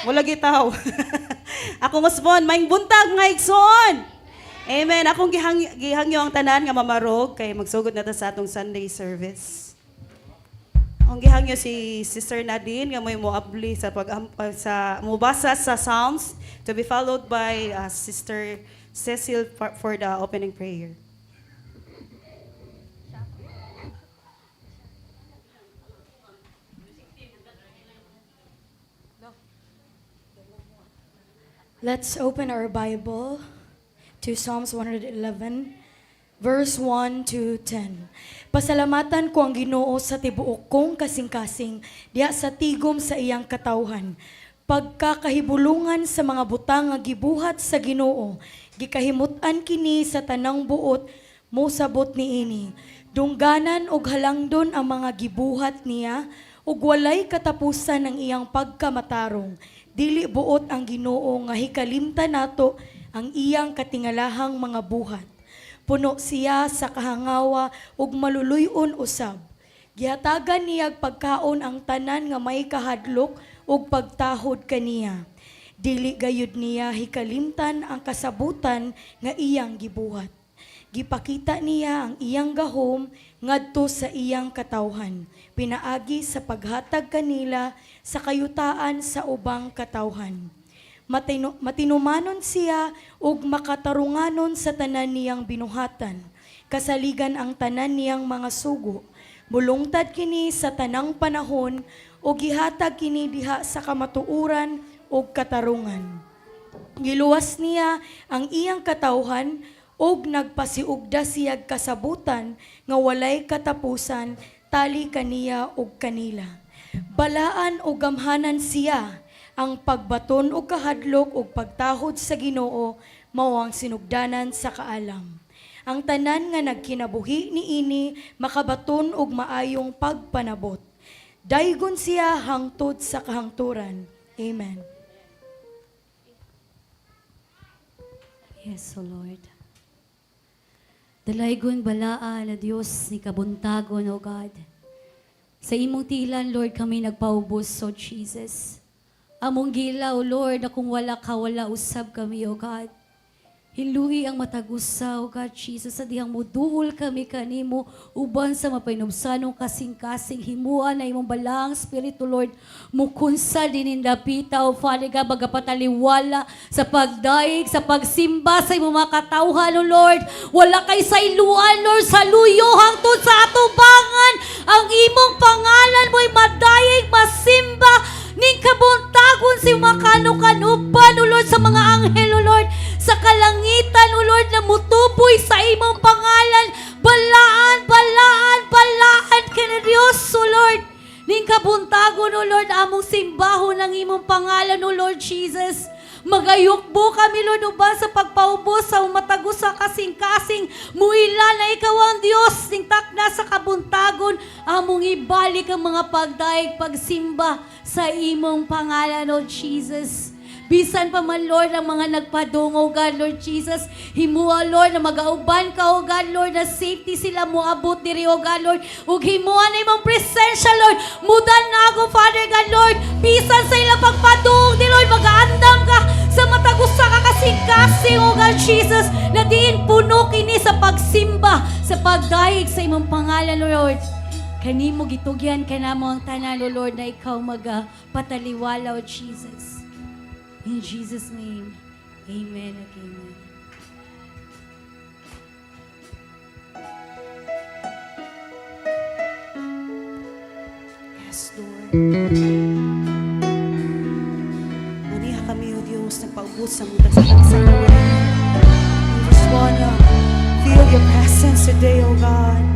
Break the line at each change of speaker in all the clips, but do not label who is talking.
Wala gitaw. Akong usbon, maing buntag mga igsoon. Amen. Akong gihangyo ang tanan nga mamarog kay magsugod na ta sa atong Sunday service. Ang gihangyo si Sister Nadine nga may moabli sa sa mubasa sa Psalms to be followed by Sister Cecil for the opening prayer.
Let's open our Bible to Psalms 111, verse 1 to 10. Pasalamatan ko ang Ginoo sa tibuok kong kasing-kasing, diya sa tigom sa iyang katawhan. Pagkakahibulungan sa mga butang nga gibuhat sa Ginoo, gikahimutan kini sa tanang buot, mosabot niini. Dungganan og halangdon ang mga gibuhat niya, ug walay katapusan ang iyang pagkamatarong. Dili buot ang Ginoo nga hikalimtan nato ang iyang katingalahang mga buhat. Puno siya sa kahangawa ug maluluyon usab. Gihatagan niya pagkaon ang tanan nga may kahadlok ug pagtahod kaniya. Dili gayud niya hikalimtan ang kasabutan nga iyang gibuhat. Gipakita niya ang iyang gahom ngadto sa iyang katawhan. Pinaagi sa paghatag kanila sa kayutaan sa ubang katawhan. Matinumanon siya ug makatarunganon sa tanan niyang binuhatan. Kasaligan ang tanan niyang mga sugo. Mulungtad kini sa tanang panahon ug gihatag kini diha sa kamatuoran ug katarungan. Giluwas niya ang iyang katawhan ug nagpasiugda siyag kasabutan nga walay katapusan tali kaniya ug kanila. Balaan o gamhanan siya ang pagbaton o kahadlok o pagtahod sa Ginoo mao ang sinugdanan sa kaalam. Ang tanan nga nagkinabuhi niini makabaton og maayong pagpanabot. Daygon siya hangtod sa kahangturan. Amen.
Yes, O Lord. Dalaygon balaan na Diyos ni kabuntagon, O God. Sa imong tilan, Lord, kami nagpaubos, O Jesus. Among gila, O Lord, na kung wala ka, wala usab kami, O God. Hinluhi ang matagusa, O God, Jesus, sa dihang muduol kami kanimo, uban sa mapainubsanong kasing-kasing, himuan na imong balang Espiritu, Lord, mukunsa dinindapita, O Father God, bagapataliwala sa pagdaig, sa pagsimba, sa imong mga katawhan, O Lord. Wala kay sa iluan, Lord, sa luyo, hangtod sa atubangan, ang imong pangalan mo'y madayig, masimba, ning kabuntagon si makanukanupan, O Lord, sa mga anghel, O Lord, sa kalangitan, O Lord, na mutuboy sa imong pangalan, balaan, balaan, balaan ka na Diyos, O Lord, ning kabuntagon, O Lord, among simbahon ng imong pangalan, O Lord Jesus. Magayukbo kami, Lord, uban sa pagpaubos sa matagos sa kasing-kasing. Muila na ikaw ang Diyos, ning takna sa kabuntagon. Among ibalik ang mga pagdaig, pagsimba sa imong pangalan, O Jesus. Bisan pa man, Lord, ang mga nagpadungo, God, Lord Jesus. Himua, Lord, na mag-auban ka, O God, Lord, na safety sila mo abot diri, O God, Lord. Ug himua na imong presensya, Lord. Mudan na ako, Father God, Lord. Bisan sa ilang pagpadung, di, Lord, mag-aandam ka sa matagusa ka kasing-kasing, O God, Jesus, na diin puno kini sa pagsimba, sa pagdayeg sa imong pangalan, Lord. Kanimo gitugyan ka na mo ang tanan, O Lord, na ikaw pataliwala, O Jesus. In Jesus' name, amen and amen.
Yes, Lord. Maniha kami, O Diyos, nagpaubos sa mga sa We just wanna feel your presence today, O God.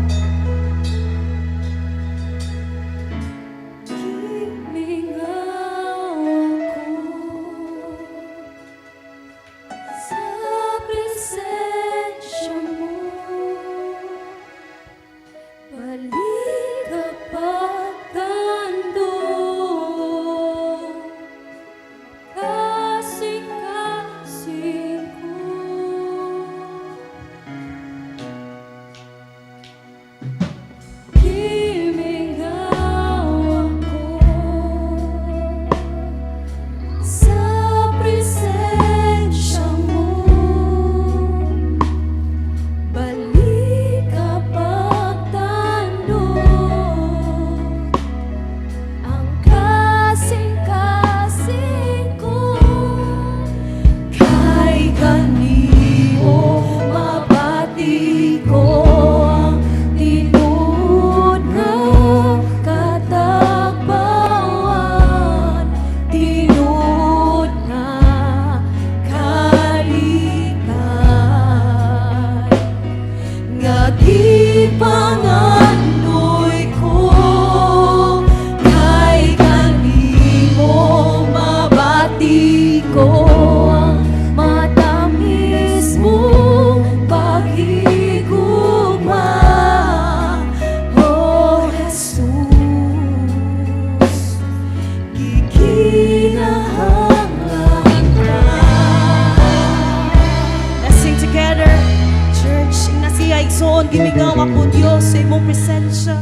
imong presensya.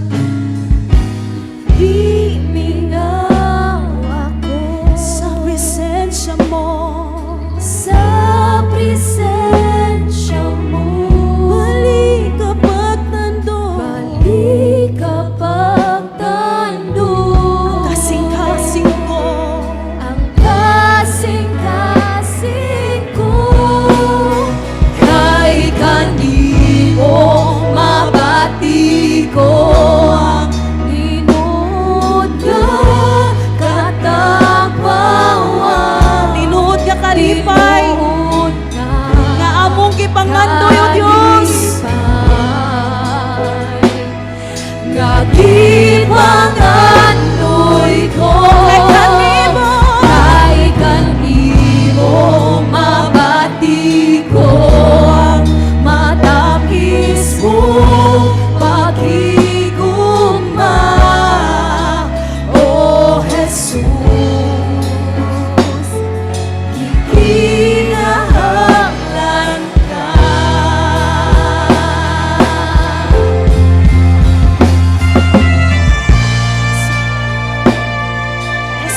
Himingaw ako
Sa presensya mo.
sa presensya mo.
Balik kapag nandun.
Balik kapag tandog.
Kasing-kasing ko.
Ang kasing-kasing ko. Kay kanino mabati ko ang linod nga katagbawan.
Tinuod ka kalipay.
Linod
Nga among gipangandoy o Diyos.
Gagipangandoy ko
Kay kanimo.
Kay kanimo mabati ko ang matapis mo paghigugma, O Jesus, gikinahanglan ka.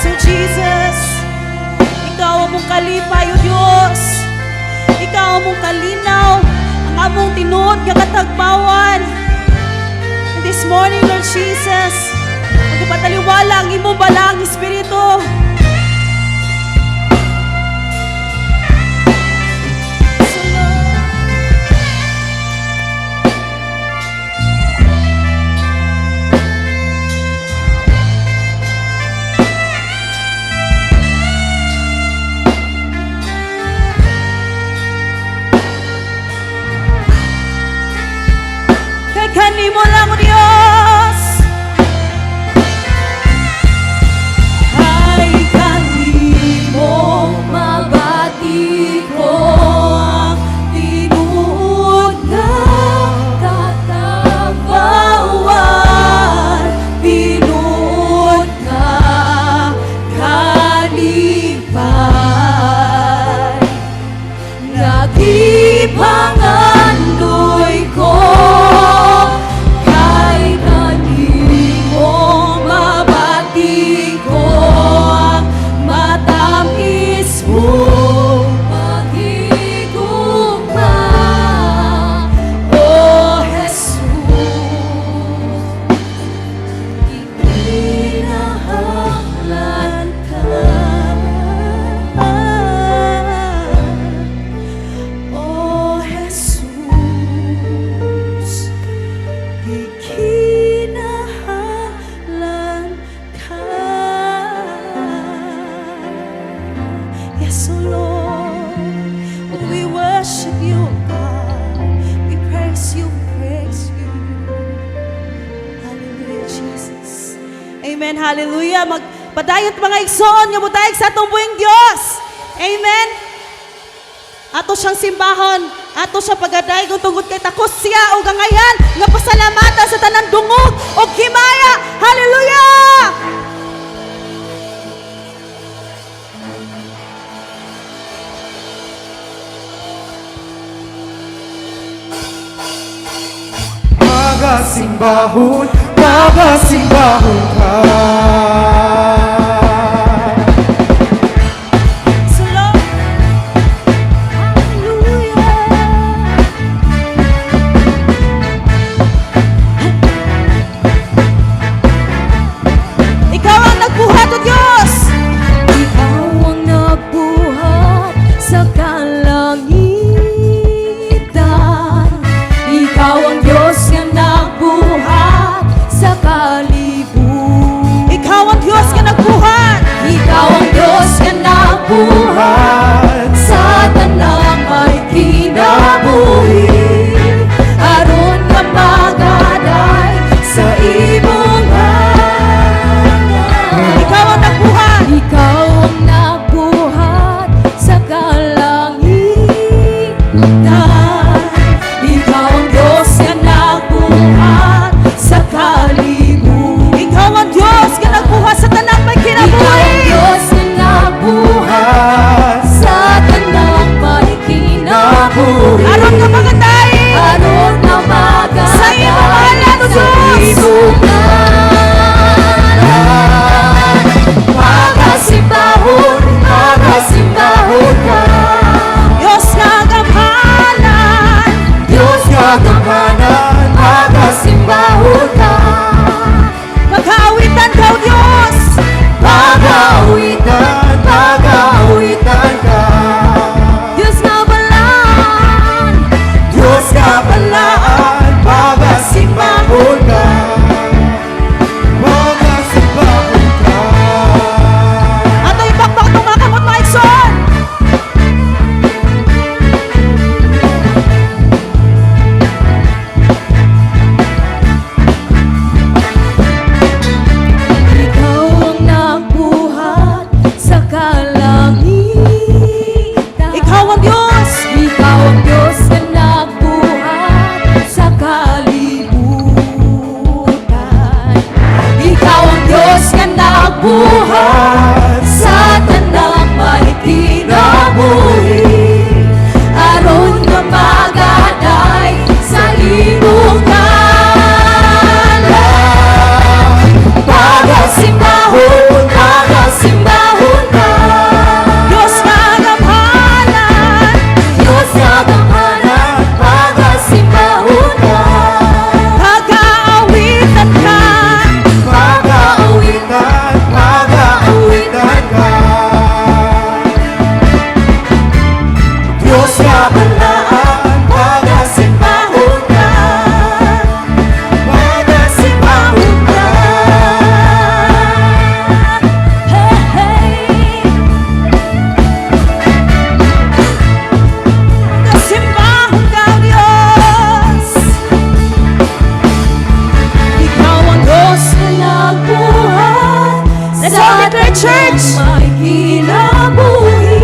So Jesus, Ikaw among kalipay o Diyos. Ikaw among kalinaw, ang among tinuod nga katagbawan. And this morning, Lord Jesus, magpataliwala ang imong balang Espiritu. So, Lord, kay kanimo lang o Diyos.
Kay kanimo mabati ko ang tinuod nga katagbawan, tinuod nga kalipay. Nagipangandoy ko kay kanimo mabati ko ang matamis mo paghigugma, O Jesus, gikinahanglan ka. O Jesus, gikinahanglan ka. Yes, O Lord, we worship you, God. We praise you, praise you. Hallelujah, Jesus. Amen, hallelujah. Magpadayot mga igsoon, nga mutayag sa atong buhing Diyos. Amen. Ato siyang simbahon, ato siya pagadaygon tungod kay takos siya o gangayan nga pasalamatan sa tanang dungog o himaya. Hallelujah!
Magasimbahon, magasimbahon ka.
So Lord, Ikaw ang nagbuhat o Diyos.
Ikaw ang nagbuhat sa kalangitan. Ikaw ang Diyos nga nagbuhat sa kalibutan.
Ikaw ang Diyos
may kinabuhi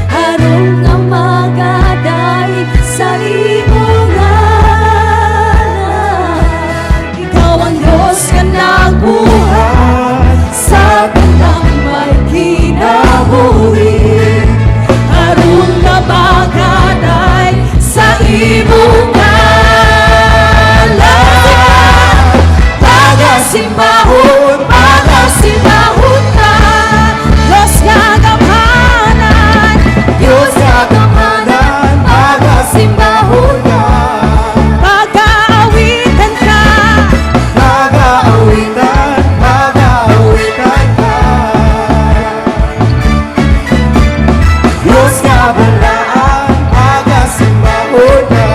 harong nga magaday sa imong ngalan. Ikaw ang Diyos nga nagbuhat sa tandang may kinabuhi harong nga magaday sa imong ngalan. Pagasimbahon, pagasimbahon ka, Diyos nga gamhanan, Diyos nga gamhanan, pagasimbahon ka, pag-aawitan ka,
Mag-aawitan, mag-aawitan ka. Diyos nga balaan, pagasimbahon ka.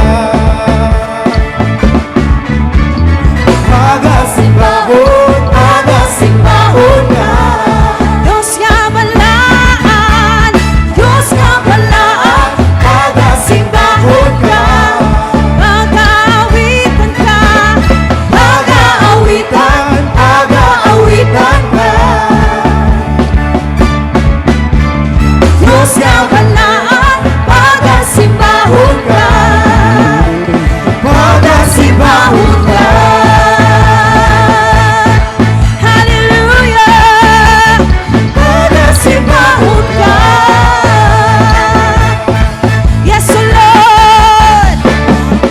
Pagasimbahon, pagasimbahon ka.
Diyos nga balaan, Diyos nga balaan,
Pagasimbahon ka.
pag-aawitan ka,
Pag-aawitan, pag-aawitan ka.
Diyos nga balaan, pagasimbahon ka,
Pagasimbahon ka.
Hallelujah!
Pagasimbahon ka.
Yes, O Lord!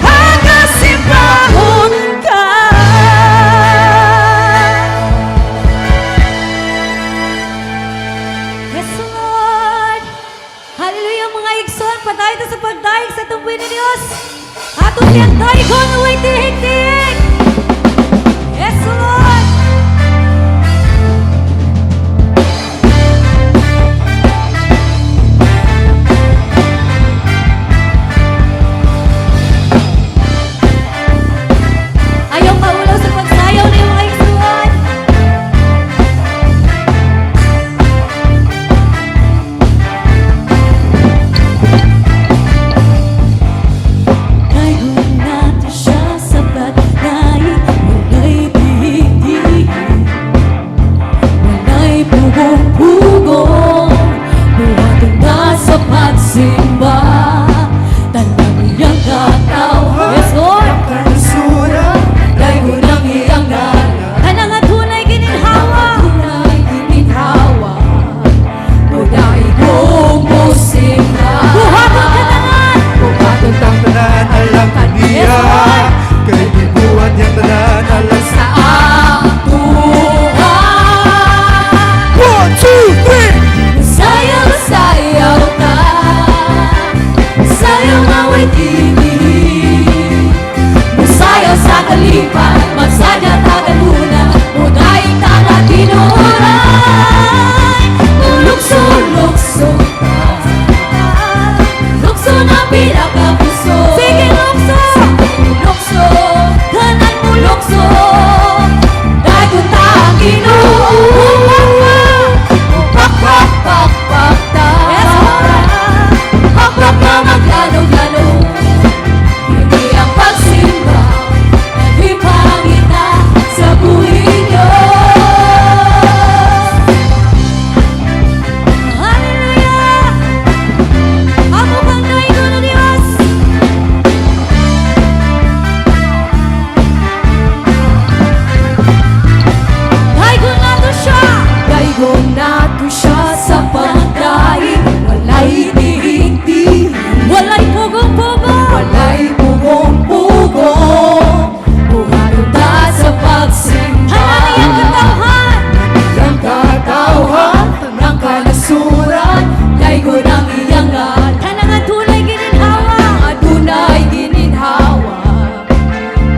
Pagasimbahon ka.
Yes, Lord! Hallelujah mga igsoon, patay ta sa pagdaig sa tumbuin ni Diyos. Atong yang tayo ko na way tihik-tihik. Yes, Lord! Ayaw kaulaw sa pagsayaw na yung mga igsoon. Ngayon natin siya sa pagdaig, walay tihik-tihik, walay pugong-pugong, buhatong na sa pagsimba, tanang iyang katawhan. Yes, Lord!
Kalusuran,
Dahil ko nang iyang ngalan, kanang at tunay gininhawa, tunay gininhawa, o dahil kong musimba. Buhaton ka tanan!
buhaton tang tanan alam kaniya. Kay bibuhat yang tanan alam sa.
Sa atuhan,
1, 2, 3.
sayaw, sayaw ta, sayaw na way tinig, sayaw sa kalipan, magsadya tagan muna, uday tanga tinuray, lukso, lukso ta, lukso na pinakapuso. Sige lukso, lukso, tanan mo lukso, dagon ta ang Ginoo. Pak, pak, pak, pak ta. Pak, pak na maglalong-lalong, hindi ang pagsimba, nagipangita sa buhay niyo. Hallelujah! Amo kang naigo na Diyos. Daigon nato siya, daigon nato siya sa pagdaig, walay tihik-tihik, walay pugong-pugong, walay pugong-pugong, buhaton ta sa pagsimba. Hanang iyang katawhan,
Yang katawhan,
tanang kanasuran, daigon ang iyang ngalan, kanang adunay gininhawa, adunay gininhawa,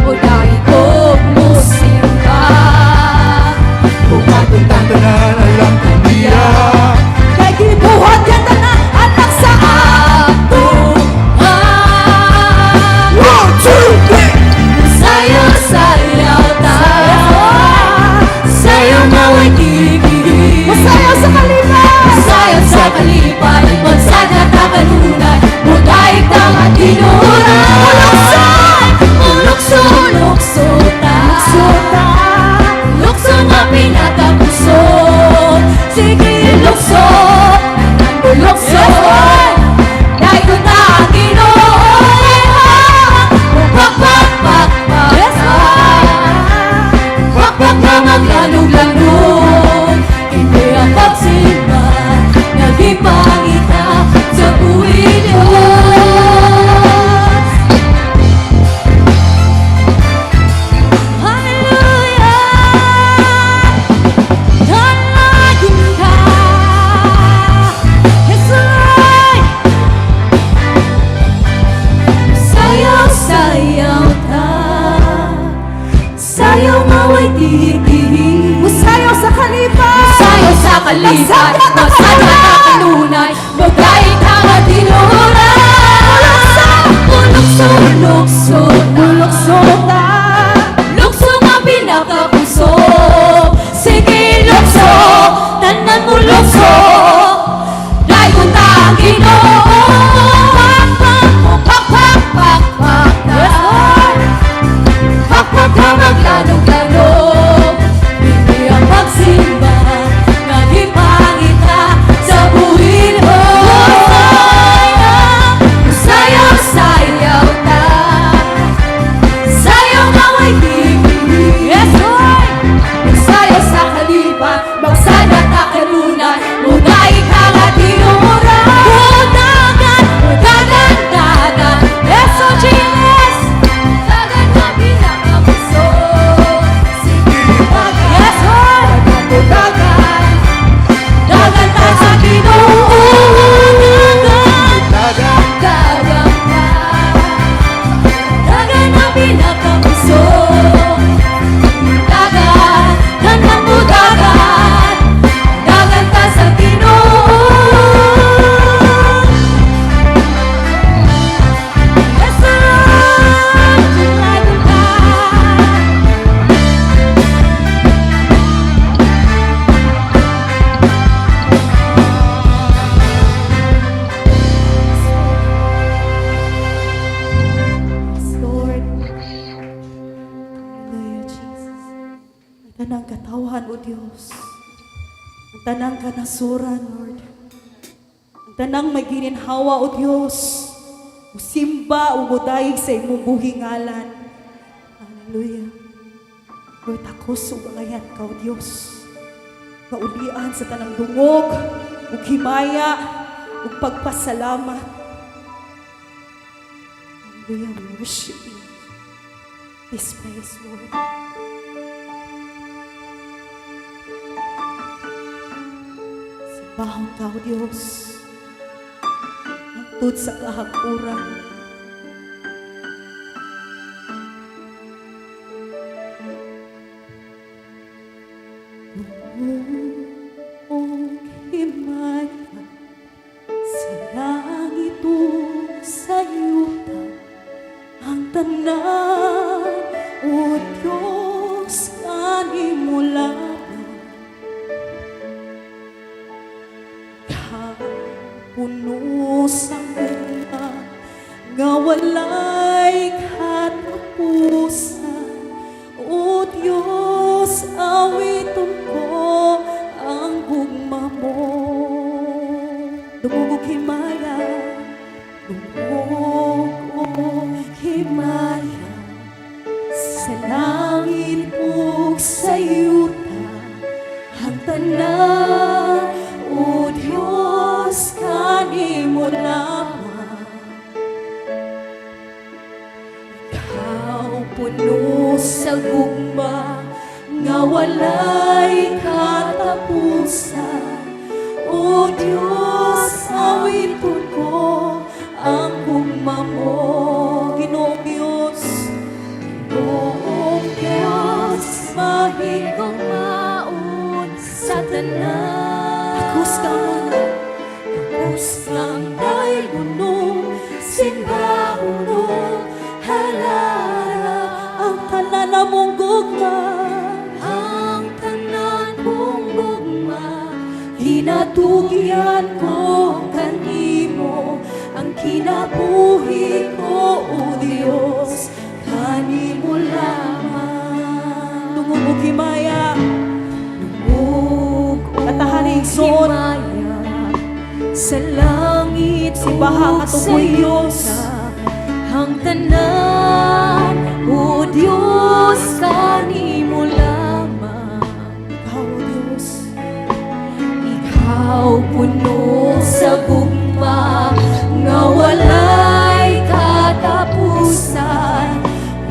o dahil kong musimba.
buhaton tang tanan alam kaniya.
Kay gibuhat yan tanan anak sa atuhan.
1, 2, 3.
Sayaw, sayaw ta, sayaw na way tigil, masayaw sa kalipan, masayaw sa kalipan, magsada ta kanunay, budaig ta nga tinuray. Ulukso, ulukso ta, lukso nga pinakapuso. Sige Sa nakakanunay, magay ka nga tinuran. Lukso,
Lukso-ta.
lukso nga pinakapuso. Sige lukso, tanan mo lukso. Dahil kung taang Ginoo, pakpak mo, pakpak, pakpak na. Pakpak ka maglanog-lanog. Hindi ang pagsimba, nagipangita sa buhin mo. Sayaw, sayaw ta. Sayaw na may hihili. Yes, Lord! Sayaw sa kalipan, magsana ta kanunay. Munay ka nga tinuran. Dagan, dagan, dagan. Yes, oh Jesus! Dagan na pinakapuso. Sige, dagan. Yes, Lord! Dagan, dagan ta sa Ginoo. Dagan, dagan ka. Dagan na pinakapuso. Dagan, dagan mo dagan. Dagan ka sa Ginoo. Yes, Lord! Dagan ka.
Lord. Hallelujah, Jesus. Ang tanang katawan, O Diyos. Ang tanang kanasuran, Lord. Ang tanang may gininhawa, O Diyos. Usimba, umudayig sa imong buhingalan. Hallelujah. Lord, ako subangayan ka, O Diyos. Kaulian sa tanang dungog, ug himaya, ug pagpasalamat. Hallelujah, we worship you. This place, Lord. Simbahon ka, O Diyos. Hangtod sa kahakuran. Buong himaya sa langit o sa yuta, ang tanan, O Diyos, kanimo lamang. Kapuno sa mga nga walay katapusan. O Diyos, awiton ko ang gugma mo. Dumugog himaya, dumugog himaya sa langit ug sa yuta, ang tanan, O Diyos, kanimo lamang. Ikaw puno sa gugma nga walay katapusan. O Diyos, awiton ko ang gugma mo. Ginoong Diyos, Ginoong Diyos,
Mahigong maun sa tanan.
takus ka mo.
Tapos lang dahil gunong simbahunong halala.
Ang tanan na mong gugma,
Ang tanan kong gugma, hinatugyan ko kanimo. Ang kinabuhi ko, O Diyos, kanimo lamang.
dumugog himaya,
Ug
katahaning son,
himaya sa langit
Simbahan
ug
ka
sa
tukoy, Diyos.
yuta, ang tanan, O Diyos, kanimo lamang.
ikaw, O Diyos.
Ikaw puno sa gugma nga walay katapusan.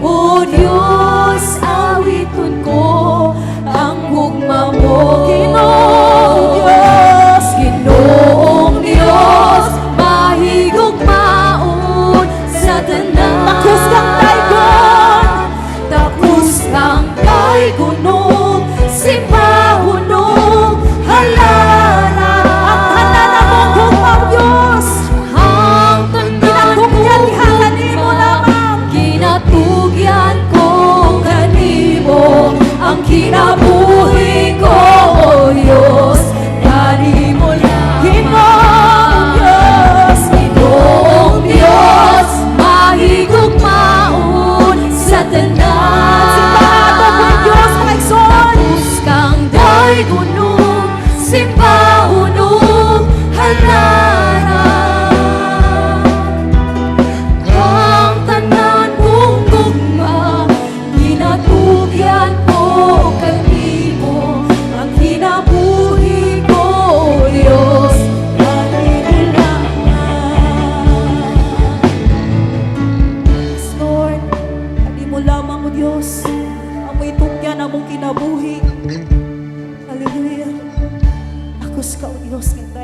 O Diyos, awiton ko ang gugma mo. Ginoong Diyos, Ginoong Diyos, mahigugmaon sa tanan.
Takus kang taygon,
Tapos kang taygon, simbahon halala.
ang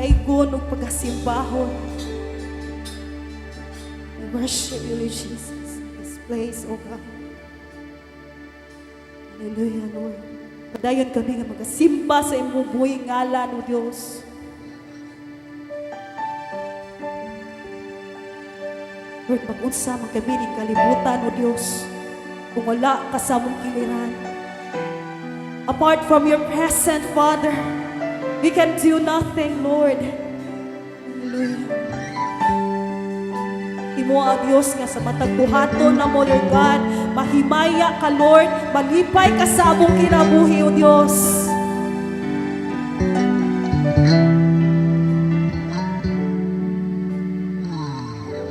pagkaigon ug pagkasimbahon. We worship you, Lord Jesus, in this place, O God. Hallelujah, Lord. Padayon kami nga magasimba sa imong buhing ngalan, O Diyos. Lord, mag-unsa man kami ning kalibutan, O Diyos, kung wala ka sa among kiliran. Apart from your presence, Father, we can do nothing, Lord. Hallelujah. Imo ang Diyos nga sa matag buhaton na mo, Lord God, mahimaya ka, Lord, malipay ka sa among kinabuhi, O Diyos.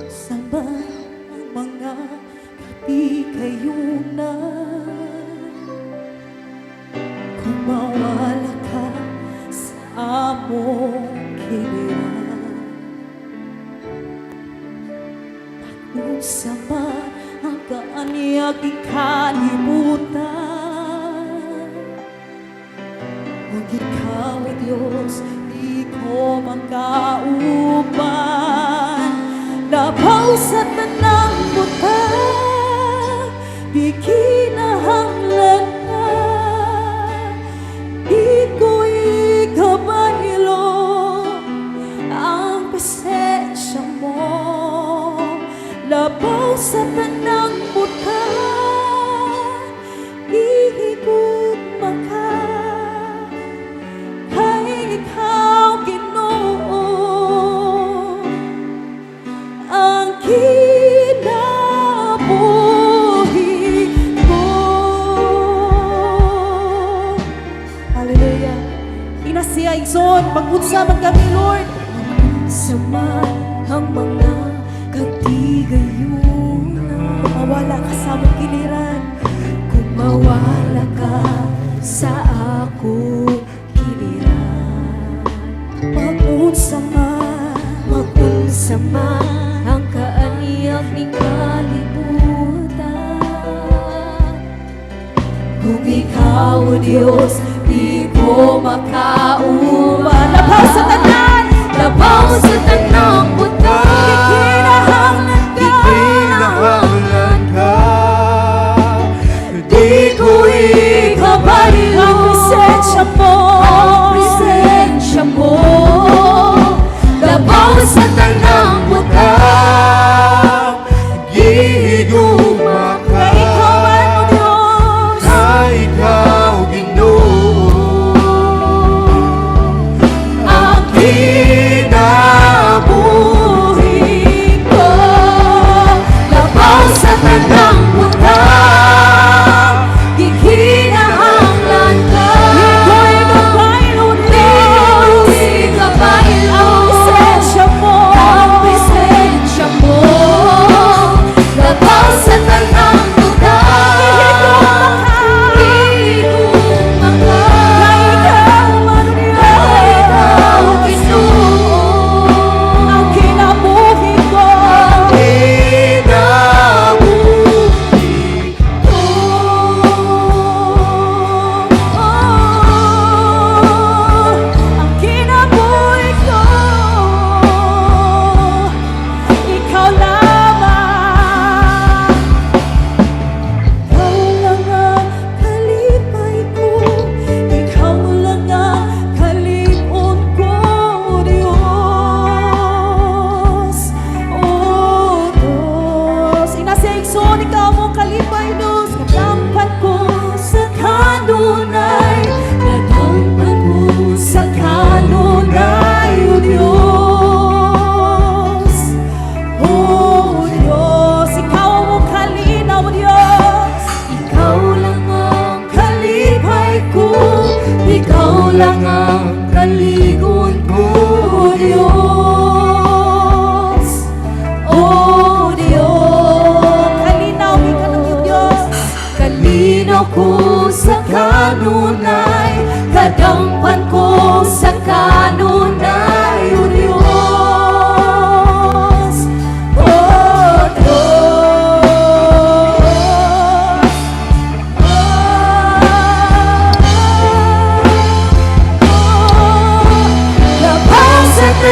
Samba ang mga katigayunan, kung mawala ka sa among kiliran. Kung sama ang kaanyag ikalimutan, huwag ikaw, O Diyos, di ko magkauban. Labaw sa tanang buta, di kinahanglan na, di ko ikabaylo ang presensya mo. Labaw sa tanang buta, ihigugma ka, kay ikaw, Ginoo, ang kinabuhi ko. Hallelujah. Inasiya igsoon, mag-unsa man kami, Lord.
Sama ang mga katigayunan,
Mawala ka sa among kiliran.
kung mawala ka sa ako kiliran.
Mag-unsa man,
Mag-unsa man ang kaanyag ni kalibutan, kung ikaw, O Diyos, di ko makauban.
labaw sa tanan,
Labaw sa tanang buta,
Di kinahanglan ka, di ko
ikabaylo
ang presensya mo.
ang presensya mo. Labaw sa tanang buta,
gihigugma ka,
Ikaw man, O Diyos.
na ikaw, Ginoo,
ang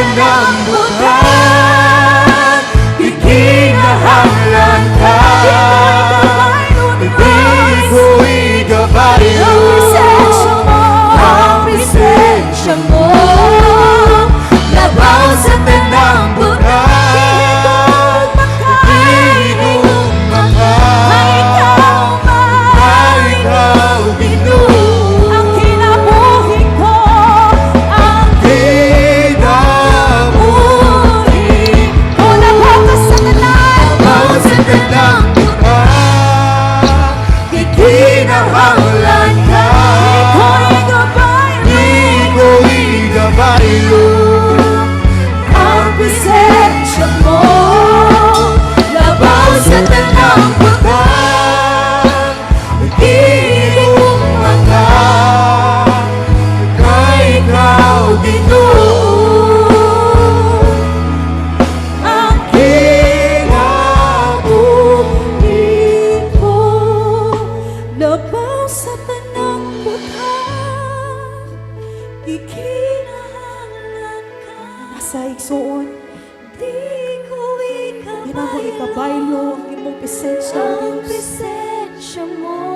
tanang buwan, ikinahanglan ka. Di ko igabayo ang presensya mo. Labaw sa tanang buwan, ikinumaka. Ikaw, Ginoo,
Ang kinabuhi ko, ang
kinabuhi
ko labaw ka sa tanan.
Labaw sa tanang buwan, ikinahanglan ka. Di ko igabayo ang presensya mo. Labaw sa tanang buwan, ikinumaka. Kay ikaw, Ginoo, ang kinabuhi ko.
Labaw sa tanang buthan, ikinahanglan ka. Nasa igsoon, di ko ikabaylo ang imong presensya, O Diyos.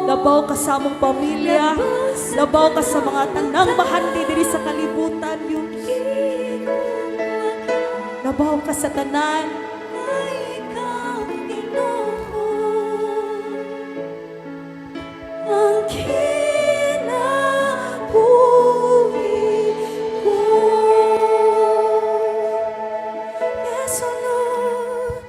Labaw ka sa among pamilya, labaw ka sa mga tanang mahandi diri sa kalibutan, Diyos. Labaw ka sa tanan. Ang kinabuhi ko. Yes, O Lord.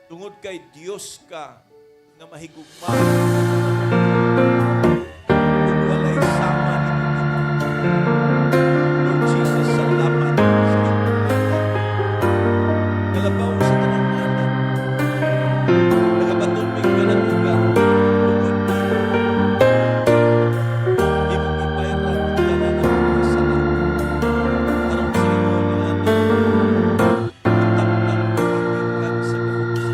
Tungod kay Dios ka nga mahigugma. Ug walay sama ni Lord Jesus, salamat sa imong nalabaw sa tanang anak. Nagabaton mi kanalugan. Tungod ni imong ibayran ang tanan ng mga sala. Tarong sa inyo ni anak. Itakdan kaibigan sa gahom sa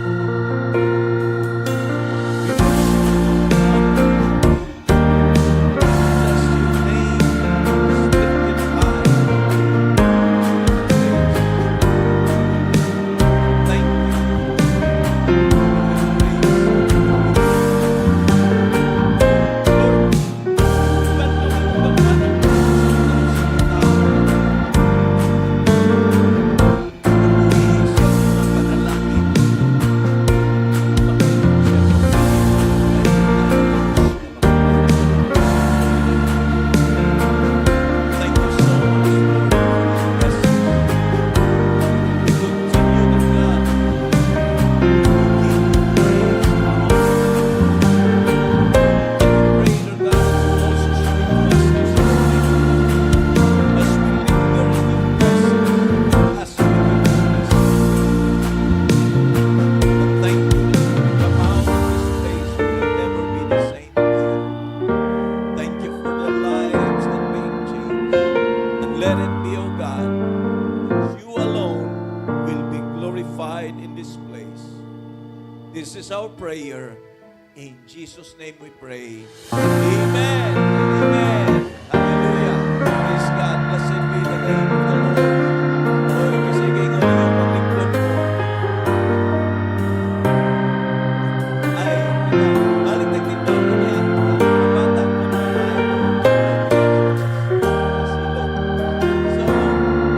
This is our prayer. In Jesus' name we pray. Amen. Amen. Hallelujah. Praise God. Blessed be the name of the Lord. Lord, kasi kayo ng iyong paglingkod mo. Ay, balik na tindaw ko niya. Bata ko na ay. So,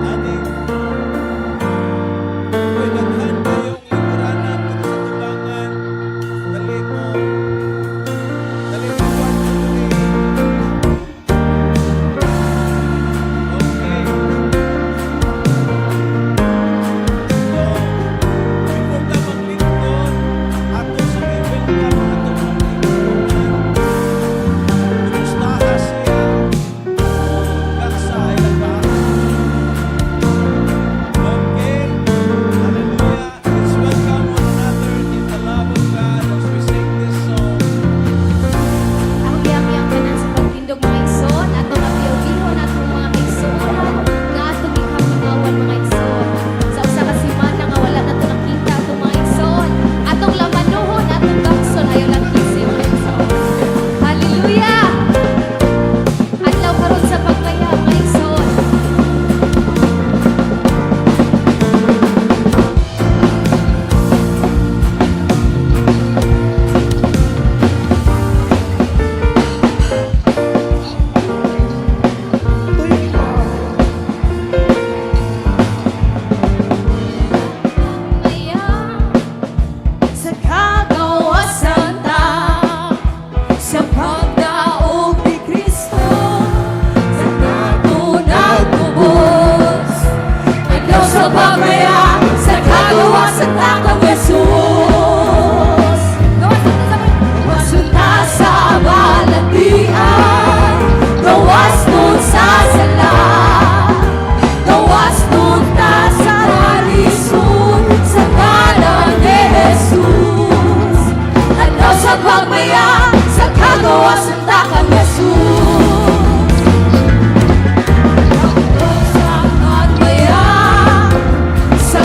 ating pwedaghan kayong lingkuranan dito sa tubangan. Dali mo. Dali mo buwan mo dali. Okay. So, before ka maglingkod, ato sa i-welcome ato sa lingkuran. Kumustaha siya. Kaksa ay nagbaas. Okay. Hallelujah. Let's welcome one another in the love of God as we sing this song.
Ang biyang-biyang tanan sa pagtindog mga igsoon, atong abiyaw-bihon atong mga igsoon, nga atong ikamingawan mga igsoon. Sa usa ka semana nga wala na to nakita atong mga igsoon, atong lamanuhon, atong gakson, ayaw lang kisi mga igsoon. Hallelujah! Adlaw karon sa pagbaya mga igsoon. Sa kagawasan ta, sa pagdaog ni Kristo, sa natunang kubos, adlaw sa pagbaya, sa kagawasan ta kang Jesus. Gawasan ta sa balatian, gawas nun sa sala, gawas nun ta sa halisun, sa ngalan ni Jesus. Adlaw sa pagbaya, sa kagawasan ta kang Jesus. Adlaw sa pagbaya, sa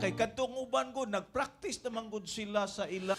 kay kadtong uban gud nagpractice naman gud sila sa ila.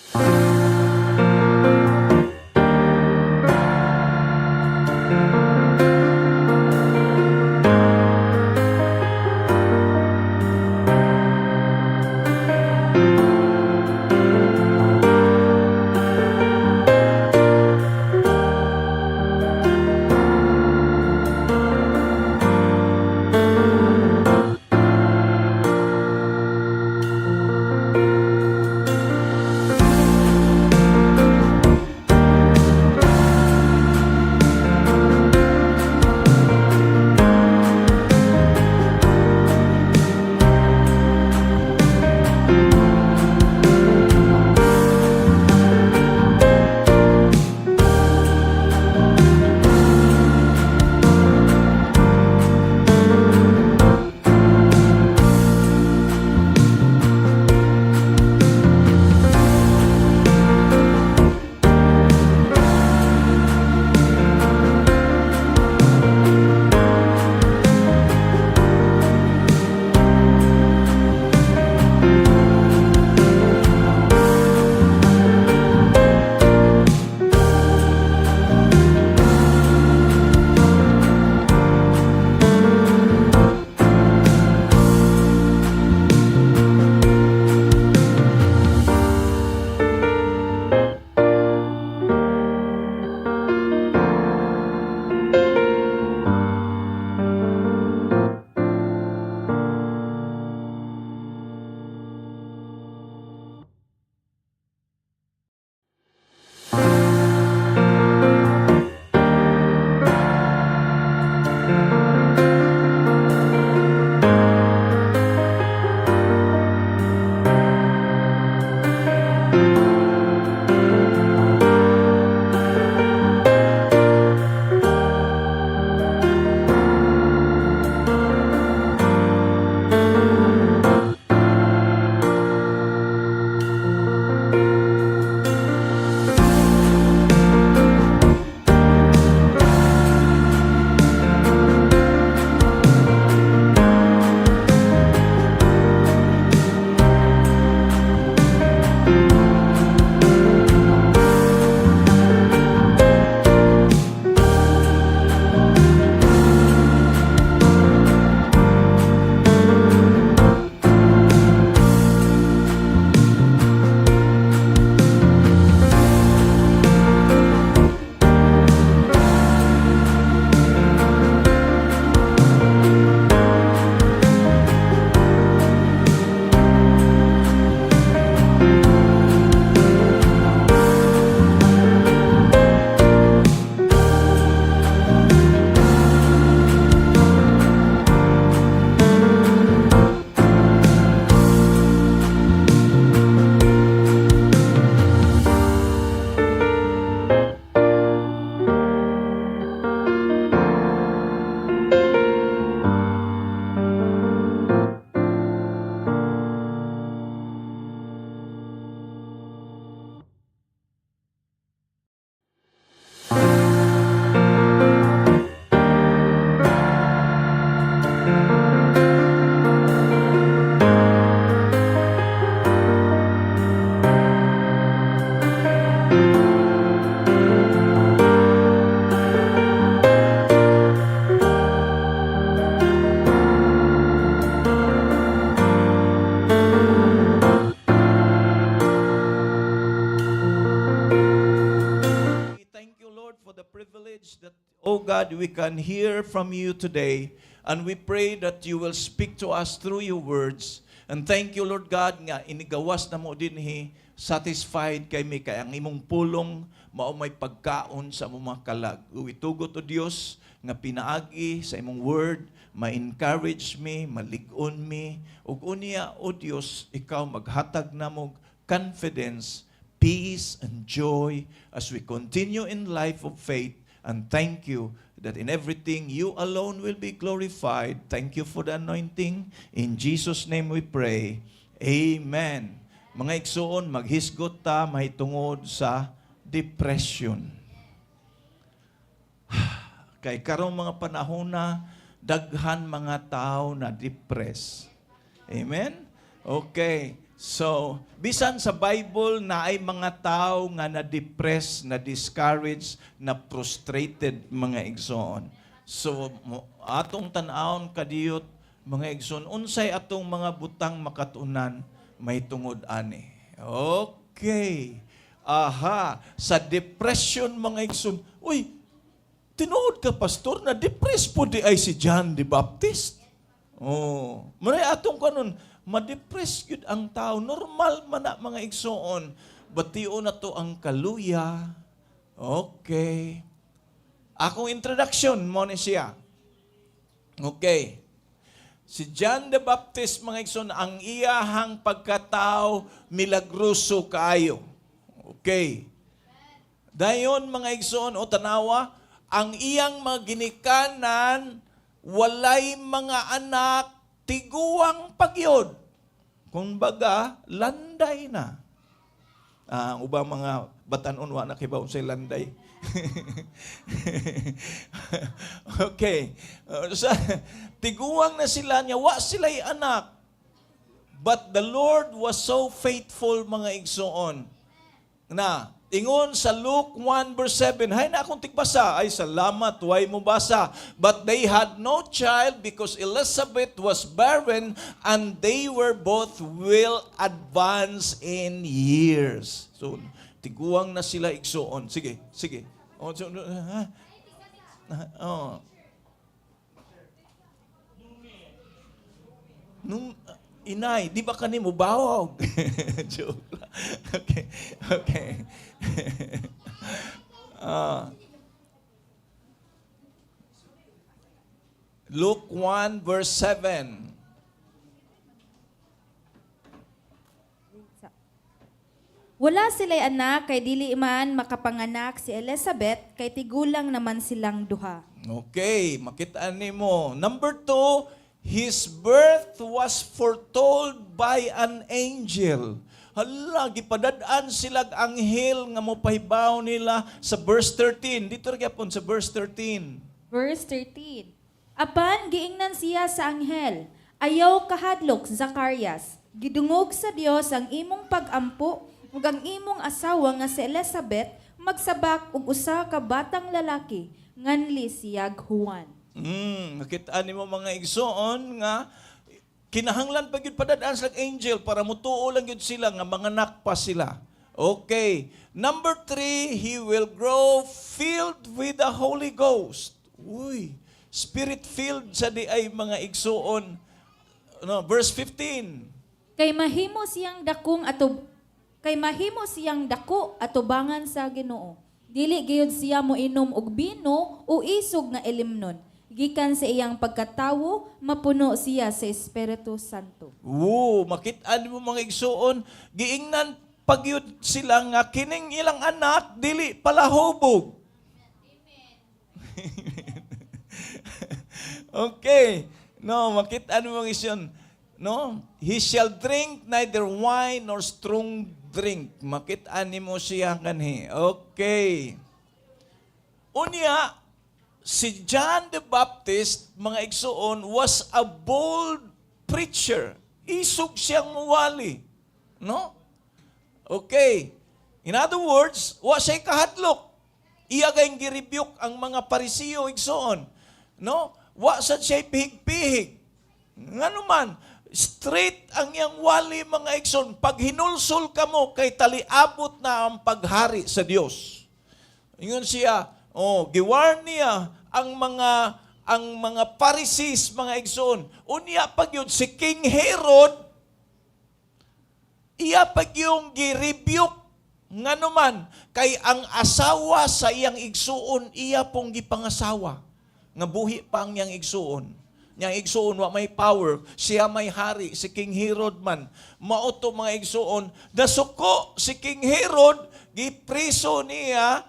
That, oh God, we can hear from you today, and we pray that you will speak to us through your words. And thank you, Lord God, nga inigawas na mo dinhi, satisfied kay mi kay ang imong pulong mao may pagkaon sa among mga kalag. Uwitugot o Dios nga pinaagi sa imong word, ma-encourage me, malig-on me, ug unya o Dios, ikaw maghatag namog confidence, peace and joy as we continue in life of faith. And thank you that in everything you alone will be glorified. Thank you for the anointing. In Jesus' name we pray. Amen. Mga igsoon, maghisgot ta mahitungod sa depression. Kay karong mga panahon na daghan mga tao na depressed. Amen? Okay. So, bisan sa Bible na ay mga tao nga na-depressed, na-discouraged, na-frustrated mga igsoon. So, atong tanawon kadiyot mga igsoon, unsay atong mga butang makatunan may tungod ani. Okay. Aha, sa depression mga igsoon. Uy, tinuod ka pastor na depressed po di ay si John the Baptist. Oh, maray atong kanon ma-depress gyud ang tao. Normal man na mga igsoon. Bation na to ang kaluya. Okay. Akong introduction mo ni siya. Okay. Si John the Baptist, mga igsoon, ang iyahang pagkatao milagroso kaayo. Okay. Dayon, mga igsoon, o tanawa, ang iyang mga ginikanan, walay mga anak, tiguang pagyod. Kung baga, landay na. Ang ubang mga batanon, wa na kibaw say landay. Okay. Tiguang na sila niya, wa sila'y anak. But the Lord was so faithful, mga igsoon, na ingon sa Luke 1 verse 7, hay na akong tigbasa, ay salamat, way mo basa. But they had no child because Elizabeth was barren and they were both well advanced in years. So, tiguang na sila igsoon. Sige, sige. Oh, so, oh. Nung inay, di ba kanimo bawog? Joke lang. Okay. Okay. Luke 1 verse 7.
Wala sila'y anak, kay dili man makapanganak si Elizabeth, kay tigulang naman silang duha.
Okay, makitaan nimo. Number 2, his birth was foretold by an angel. Hala, gipadadaan silag anghel nga mopahibaw nila sa verse 13. Dito ra gyapon sa verse 13.
Verse 13. Apan giingnan siya sa anghel, ayaw kahadlok Zacarias. Gidungog sa Dios ang imong pag-ampo ug ang imong asawa nga si Elizabeth magsabak og usa ka batang lalaki nganli siyag Juan.
Nakitaan nimo mga igsoon nga kinahanglan pa gyud padadaan sa angel para mutuo lang gyud sila nga manganak pa sila. Okay. Number 3, he will grow filled with the Holy Ghost. Uy, spirit-filled sa di ay mga igsoon. No, verse 15.
Kay mahimo siyang dako atubangan sa Ginoo. Dili gayud siya mo inom og bino o isog nga ilimnon. Gikan sa iyang pagkatawo, mapuno siya sa Espiritu Santo.
Makitaan mo mga igsoon, giingnan pagyud sila nga kining ilang anak dili palahubog. Okay. No, makitaan mo mga igsoon. No, he shall drink neither wine nor strong drink. Makitaan nimo siya kanhi. Okay. Unya, si John the Baptist, mga igsoon, was a bold preacher. Isog siyang muwali. No? Okay. In other words, wa siya'y kahadlok. Iya kayong girebuke ang mga Parisiyo, igsoon. No? Wa sa siya'y pihig-pihig. Nga naman, straight ang iyang wali, mga igsoon. Pag hinulsol ka mo, kay taliabot na ang paghari sa Diyos. Ingon siya, giwarn niya ang mga Pharisees, mga igsoon. Unya pag yun, si King Herod, iya pag yung girebuke nga naman, kay ang asawa sa iyang igsuon, iya pong gipangasawa. Nga buhi pa ang iyang igsuon. Yang igsuon wa may power, siya may hari, si King Herod man. Mauto mga igsuon, nasuko si King Herod, gipriso niya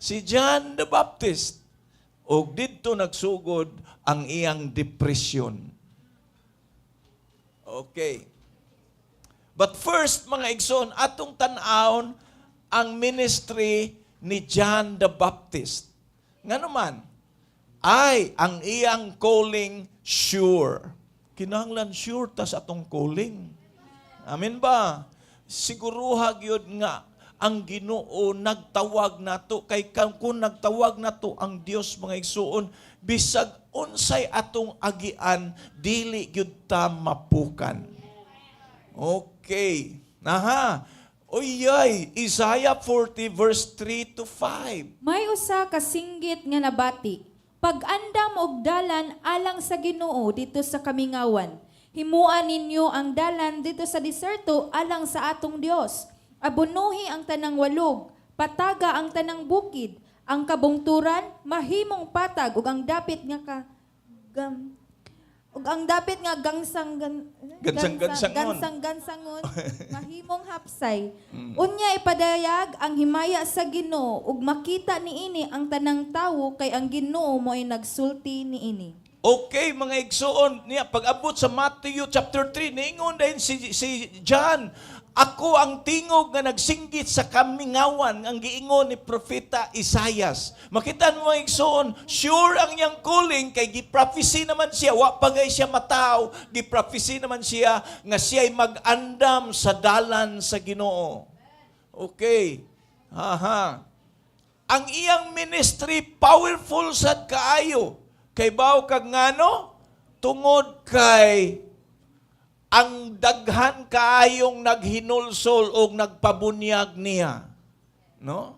si John the Baptist. O dito nagsugod ang iyang depression. Okay. But first, mga igsoon, atong tan-aon ang ministry ni John the Baptist. Nga naman, ay ang iyang calling sure. Kinahanglan sure tas atong calling. Amen ba? Siguruha gyud nga ang Ginoo nagtawag nato kay kung nagtawag nato ang Dios mga igsuon bisag unsay atong agian dili gyud ta mapukan. Okay. Naha. Uyay, Isaiah 40 verse 3 to 5.
May usa ka singgit nga nabati. Pag-andam og dalan alang sa Ginoo dito sa kamingawan. Himuan ninyo ang dalan dito sa deserto alang sa atong Dios. Abunuhi ang tanang walog, pataga ang tanang bukid, ang kabungturan mahimong patag ug ang dapit nga
gansang-gansangon.
mahimong hapsay. Unya ipadayag ang himaya sa Ginoo ug makita niini ang tanang tawo kay ang Ginoo mo'y nagsulti niini.
Okay, mga igsuon, niya pag-abot sa Matthew chapter 3, niingon din si John, ako ang tingog nga nagsinggit sa kamingawan ang giingon ni propeta Isaias. Makita mo mga igsuon, sure ang iyang calling kay gi-prophecy naman siya, wa pagay siya mataw, gi-prophecy naman siya nga siya ay mag-andam sa dalan sa Ginoo. Okay. Aha. Ang iyang ministry powerful sad kaayo. Kay baw kag ngano tungod kay ang daghan kaayong naghinulsol o nagpabunyag niya. No?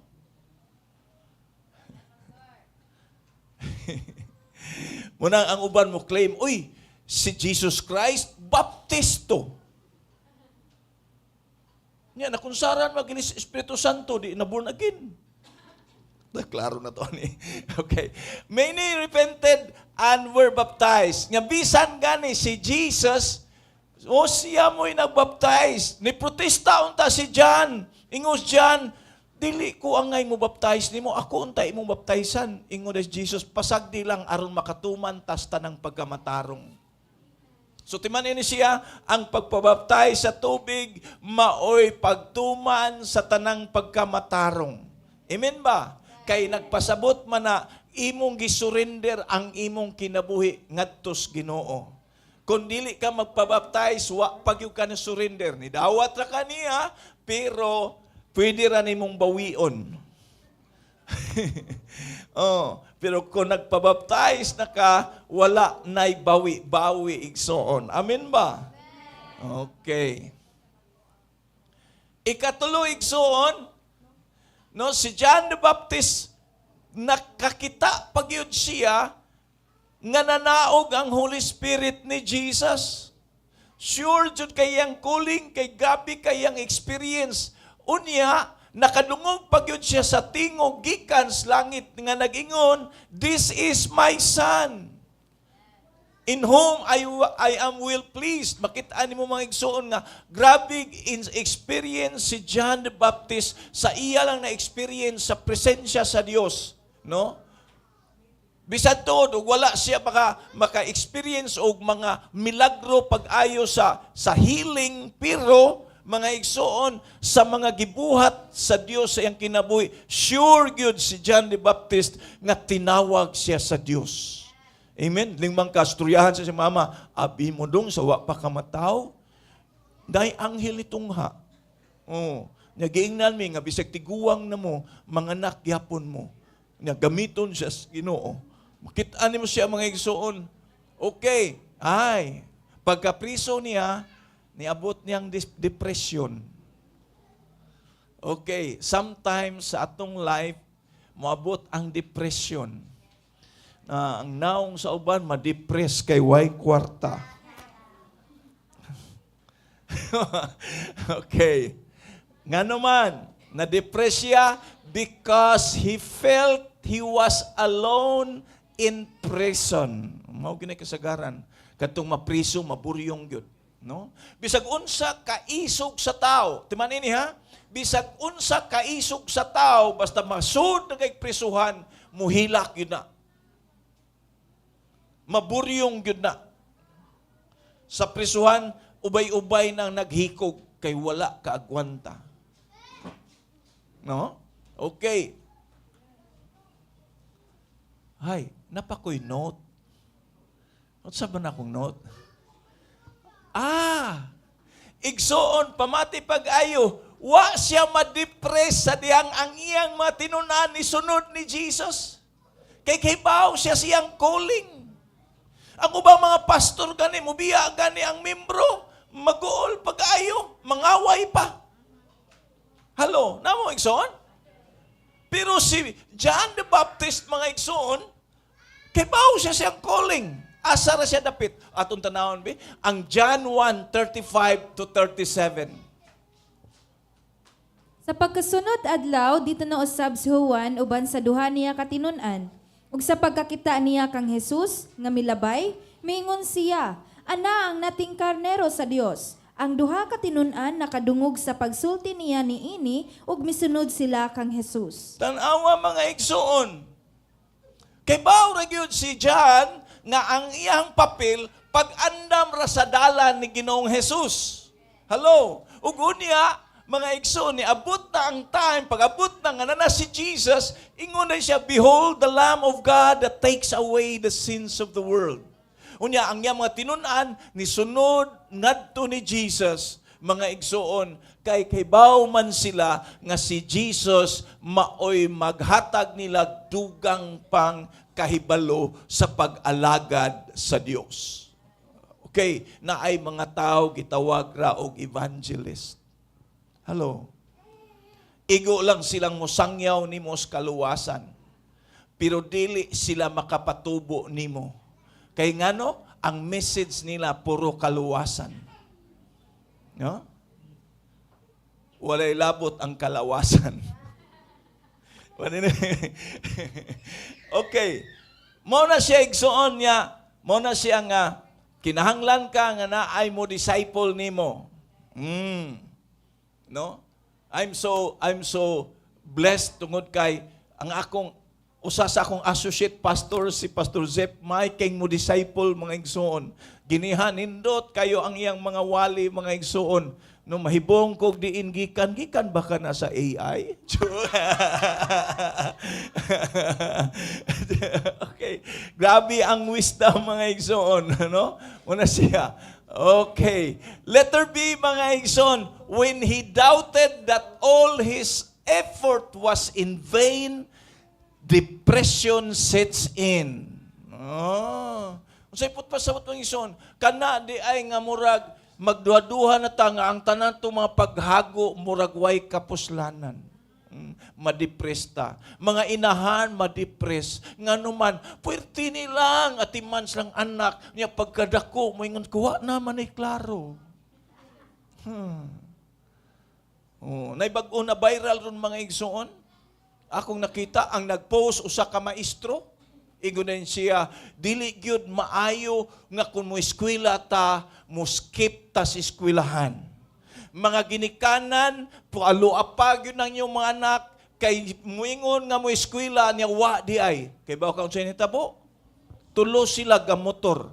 Muna ang uban mo claim, uy, si Jesus Christ, baptisto. Nya, nakunsaran maginis Espiritu Santo, di na born again. Klaro na to ni. Okay. Many repented and were baptized. Nga bisan gani si Jesus, o siya mo'y nagbaptize. Ni protesta unta si John. Ingos John, dili ko angay mo baptize nimo, ako untay mo baptizan. Ingon des Jesus, pasagdi lang aron makatuman tas tanang pagkamatarong. So timan ini siya, ang pagpabaptize sa tubig maoy pagtuman sa tanang pagkamatarong. Amen ba? Kay nagpasabot man na imong gisurrender ang imong kinabuhi ngadtos Ginoo. Kung dili ka magpabaptize, wa pagyud ka na surrender. Nidawat ra kaniya, pero pwede ra nimong bawion. Pero kung nagpabaptize na ka, wala na'y bawi igsoon. Amen ba? Okay. Ikatulo igsoon, no, si John the Baptist, nakakita pagyud siya nga nanaog ang Holy Spirit ni Jesus. Sure jud kayang calling, kay gabi kayang experience. Unya, nakadungog pagyud siya sa tingog gikan sa langit nga nag-ingon, this is my son, in whom I am well pleased. Makita nimo mga igsoon nga grabe experience si John the Baptist sa iya lang na experience sa presensya sa Dios, no? Bisan todo wala siya maka-experience og mga milagro pag-ayo sa healing, pero mga igsoon sa mga gibuhat sa Dios sa iyang kinabuhi, sure gyud si John the Baptist nga tinawag siya sa Dios. Amen. Limang kasturyahan sa si mama, abi mo dong sa wa pa kamataw, day anghel itungha. Oh, nya giingnan mi nga bisag tiguwang na mo, mga anak gyapon mo. Nya gamiton siya sa Ginoo. Makit-an mo siya mga igsoon. Okay. Ay, pagkapriso niya, niabot niyang depression. Okay, sometimes sa atong life, moabot ang depression. Ang naong sa uban, ma-depress kay way kwarta. Okay. Nga naman, na-depress siya because he felt he was alone in prison. Mao gini kasagaran. Katong mapriso, maburyong gyud. No? Bisag unsa kaisog sa tao. Timan ini ha? Bisag unsa kaisog sa tao, basta masud na kay prisuhan, muhilak yun na. Maburyong yun na. Sa prisuhan, ubay-ubay nang naghikog kay wala kaagwanta. No? Okay. Hay, napakoy note. Ano sa ba na akong note? igsoon, pamati pag-ayo, wa siya ma-depress sa diyang ang iyang matinunan ni sunod ni Jesus. Kay kibaw siya siyang calling. Ang ubang mga pastor gani, mubiya gani ang membro, mag-uol pag-ayo, mangaway pa. Halo, namo igsoon? Pero si John the Baptist, mga igsoon, kibaw siya siyang calling. Asa ra siya dapit? Atong tanawon bi, ang John 1:35 to 37.
Sa pagkasunod adlaw, dito na usab si Juan uban sa duha niya katinunan. Ug sa pagkakita niya kang Jesus nga milabay, mingon siya, ana ang nating karnero sa Dios. Ang duha katinunan nakadungog sa pagsulti niya niini ug misunod sila kang Jesus.
Tanawa mga igsoon. Kay baw ra gyud si John nga ang iyang papel pag-andam ra sa dalan ni Ginoong Jesus. Hello. Ug unya mga igsoon, ni abot na ang time, pag-abot na nga na si Jesus, ingon na siya, behold the Lamb of God that takes away the sins of the world. Unya, ang iyang mga tinunan, ni sunod ngadto ni Jesus, mga igsoon, kay baw man sila nga si Jesus maoy maghatag nila dugang pang kahibalo sa pag-alagad sa Dios. Okay, na ay mga tao gitawag ra og evangelist. Hello. Igo lang silang musangyaw nimo sa kaluwasan. Pero dili sila makapatubo nimo. Kay ngano, ang message nila puro kaluwasan. No? Walay labot ang kalawasan. Okay. Mo na siya igsuon niya, mo na siya nga kinahanglan ka nga naay mo disciple nimo. No? I'm so blessed tungod kay ang akong usa sa akong associate pastor si Pastor Zep may kay mo disciple mga igsoon. Ginihan nindot kayo ang iyang mga wali mga igsoon. No mahibong kog diin gikan baka na sa AI. Okay. Grabe ang wisdom mga igsoon, no? Una siya. Okay. Letter B, mga igsoon, when he doubted that all his effort was in vain, depression sets in. Unsay put pa sa mga igsoon, kana di ay nga murag magduha-duha na ta nga ang tanan to mga paghago murag way kapuslanan. Madepresta. Mga inahan, madepres. Nga naman, puwerte nilang atiman silang anak niya pagkadako, moingon kuha naman ay klaro. Naibag-o na viral ron mga igsoon. Akong nakita, ang nag-post usa ka maestro, ingon siya, dili gyud maayo nga kung mo eskwela ta, mo skip ta sa eskwelahan. Mga ginikanan, pualo-apag yun ang iyong mga anak, kay muingon nga mo eskwela niya wa di ay. Kay ba ka unsay nitabo? Tulo sila ga motor.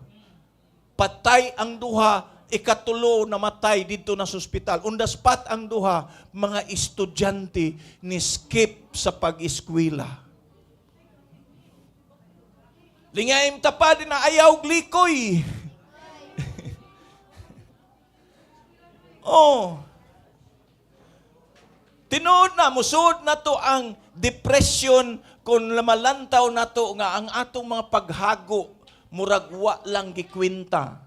Patay ang duha, ikatulo namatay dito na sa ospital. Undaspat ang duha, mga estudyante ni skip sa pag-eskwela. Lingayim tapad na ayaw glikoy. Tinuod na, musud na to ang depression kung lamalantaw na to nga ang atong mga paghago muragwa lang gikwinta.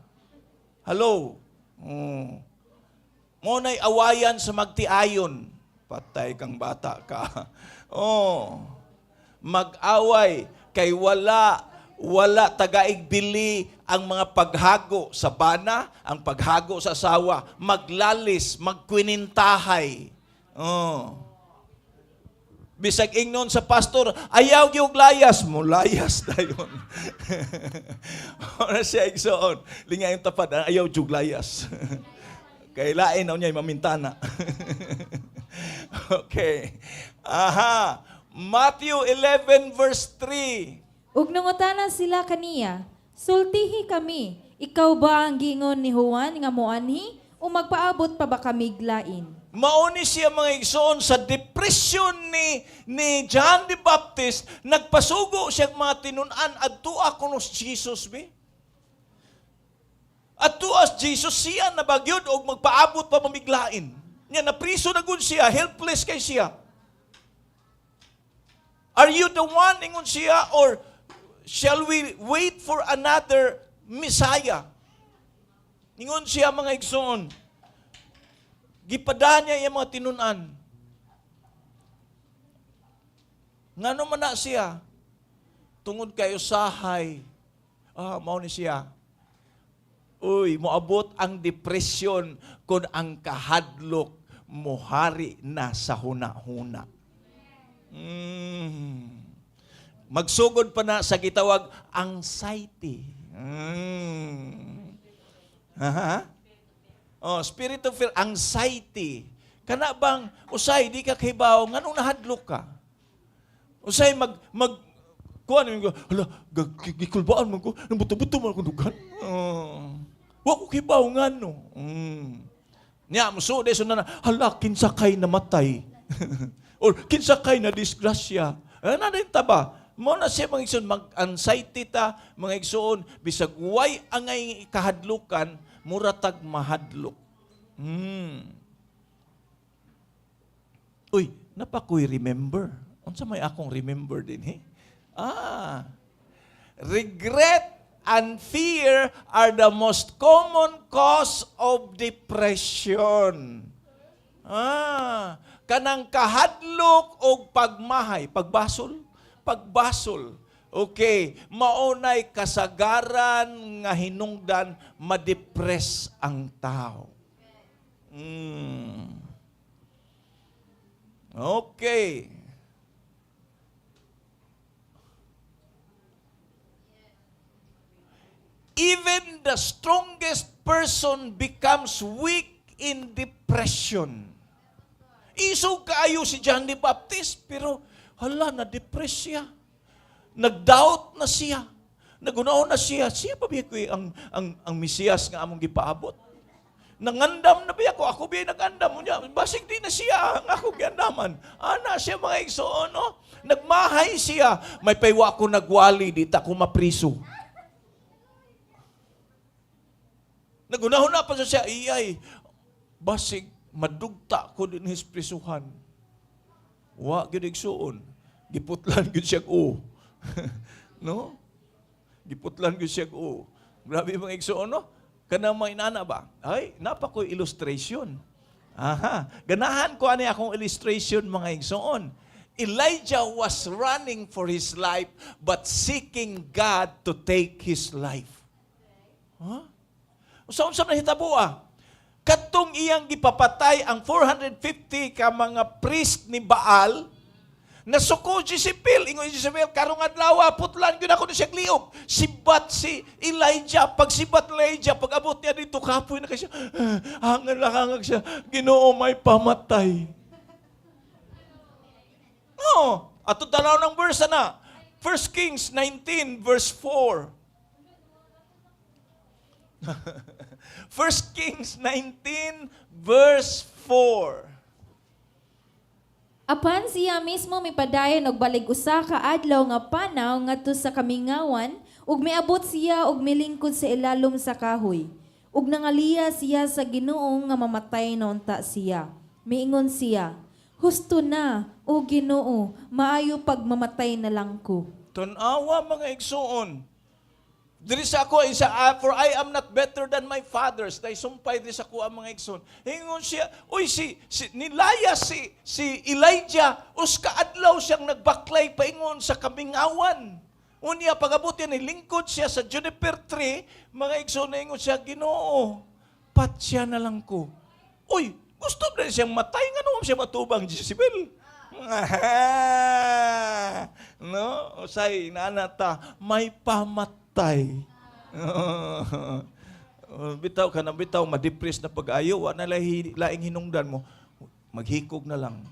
Hello? Muna'y awayan sa magtiayon. Patay kang bata ka. Mag-away kay wala tagaigbili ang mga paghago sa bana, ang paghago sa asawa, maglalis, magkwinintahay. Bisag ingnon sa pastor, ayaw gyud layas mo, layas dayon. Ora siya igsoon, lingay yung tapad, ayaw gyud layas. Kay lain na niya mamintana. Okay. Matthew 11 verse 3.
Ug nangutanan sila kaniya, sultihi kami, ikaw ba ang gingon ni Juan nga moanhi o magpaabot pa ba kami glain?
Mauni siya mga igsoon sa depression ni John the Baptist, nagpasugo siya mga tinunan adtua kuno si Jesus be. At tuas Jesus siya na bagyod og magpaabot pa mamiglain. Nya na priso na gud siya, helpless kay siya. Are you the one ingon siya or shall we wait for another Messiah? Ingon siya mga igsoon. Gipada niya yung mga tinunan. Ngano man na siya? Tungod kay usahay. Mao ni siya. Uy, moabot ang depresyon kung ang kahadlok mohari na sa huna-huna. Magsugod pa na sa gitawag anxiety. Spirit of fear, anxiety. Kana bang usay di ka kahibaw nganong nahadlok ka? Usay kuan mo hala gikulbaan man ko nabuto-buto man ko dugan. Wa ko kibaw ngano. Nya muso deso na hala kinsa kay namatay. Or kinsa kay na disgrasya. Ana din ta ba? Mo na siya mga igsoon mag-anxiety ta, mga igsoon bisag way angay kahadlukan muratag mahadlok. Uy, napakoy remember. Unsa may akong remember din regret and fear are the most common cause of depression. Kanang kahadlok o pagmahay, pagbasol. Okay, maunay kasagaran nga hinungdan ma-depress ang tao. Okay. Even the strongest person becomes weak in depression. Isog kaayo si John the Baptist, pero hala, na-depress siya. Nag-doubt na siya. Nagunaw na siya. Siya pa biya ko ang Mesiyas nga among gipaabot. Nangandam na biya ko. Ako biya nagandam niya. Basig di na siya ang ako giandaman. Ana siya mga igsoon, no? Nagmahay siya. May paywa ko nagwali, di ta ko mapriso. Nagunahon na pa siya, iyay, basig, madugta ko din his prisuhan. Wa, ginig suon. Giputlan gud siya ko. No? Giputlan gud siya ko. Grabe mga igsuon, no? Kana may inana ba? Ay, napa ko illustration. Ganahan ko ani akong illustration mga igsuon. Elijah was running for his life but seeking God to take his life. Unsa na hitabo Katong iyang gipapatay ang 450 ka mga priest ni Baal, nasuko Jezebel, ingon Jezebel, karong adlaw putlan gyud ako ni siya liog. Sibat si Elijah, pagsibat Elijah, pag abot niya dito kapoy na siya. Hangag siya, Ginoo may pamatay. Ato tanaw ng verse na. 1 Kings 19 verse 4. 1 Kings 19 verse 4.
Apan siya mismo mipadayon og balig usa ka adlaw nga panaw ngadto sa kamingawan ug miabot siya og milingkod sa ilalom sa kahoy. Ug nangaliya siya sa Ginoo nga mamatay na unta siya. Miingon siya, "Husto na, o Ginoo, maayo pagmamatay na lang ko."
Tanawa mga igsuon. Diri sa ako, for I am not better than my fathers. Dahil sumpay diri sa ako ang mga igsoon. Hingon siya, nilaya si Elijah, uska adlaw siyang nagbaklay paingon sa kamingawan. Unya, pag-abot yan, nilingkod siya sa juniper tree, mga igsoon na ingon siya, Ginoo, patsya na lang ko. Gusto na siyang matay, nga naman siya matubang, Jezebel. No? Usay, nanata, may pamatay. Bitaw ka na bitaw, ma-depress na pag-ayo, na laing hinungdan mo, maghikog na lang.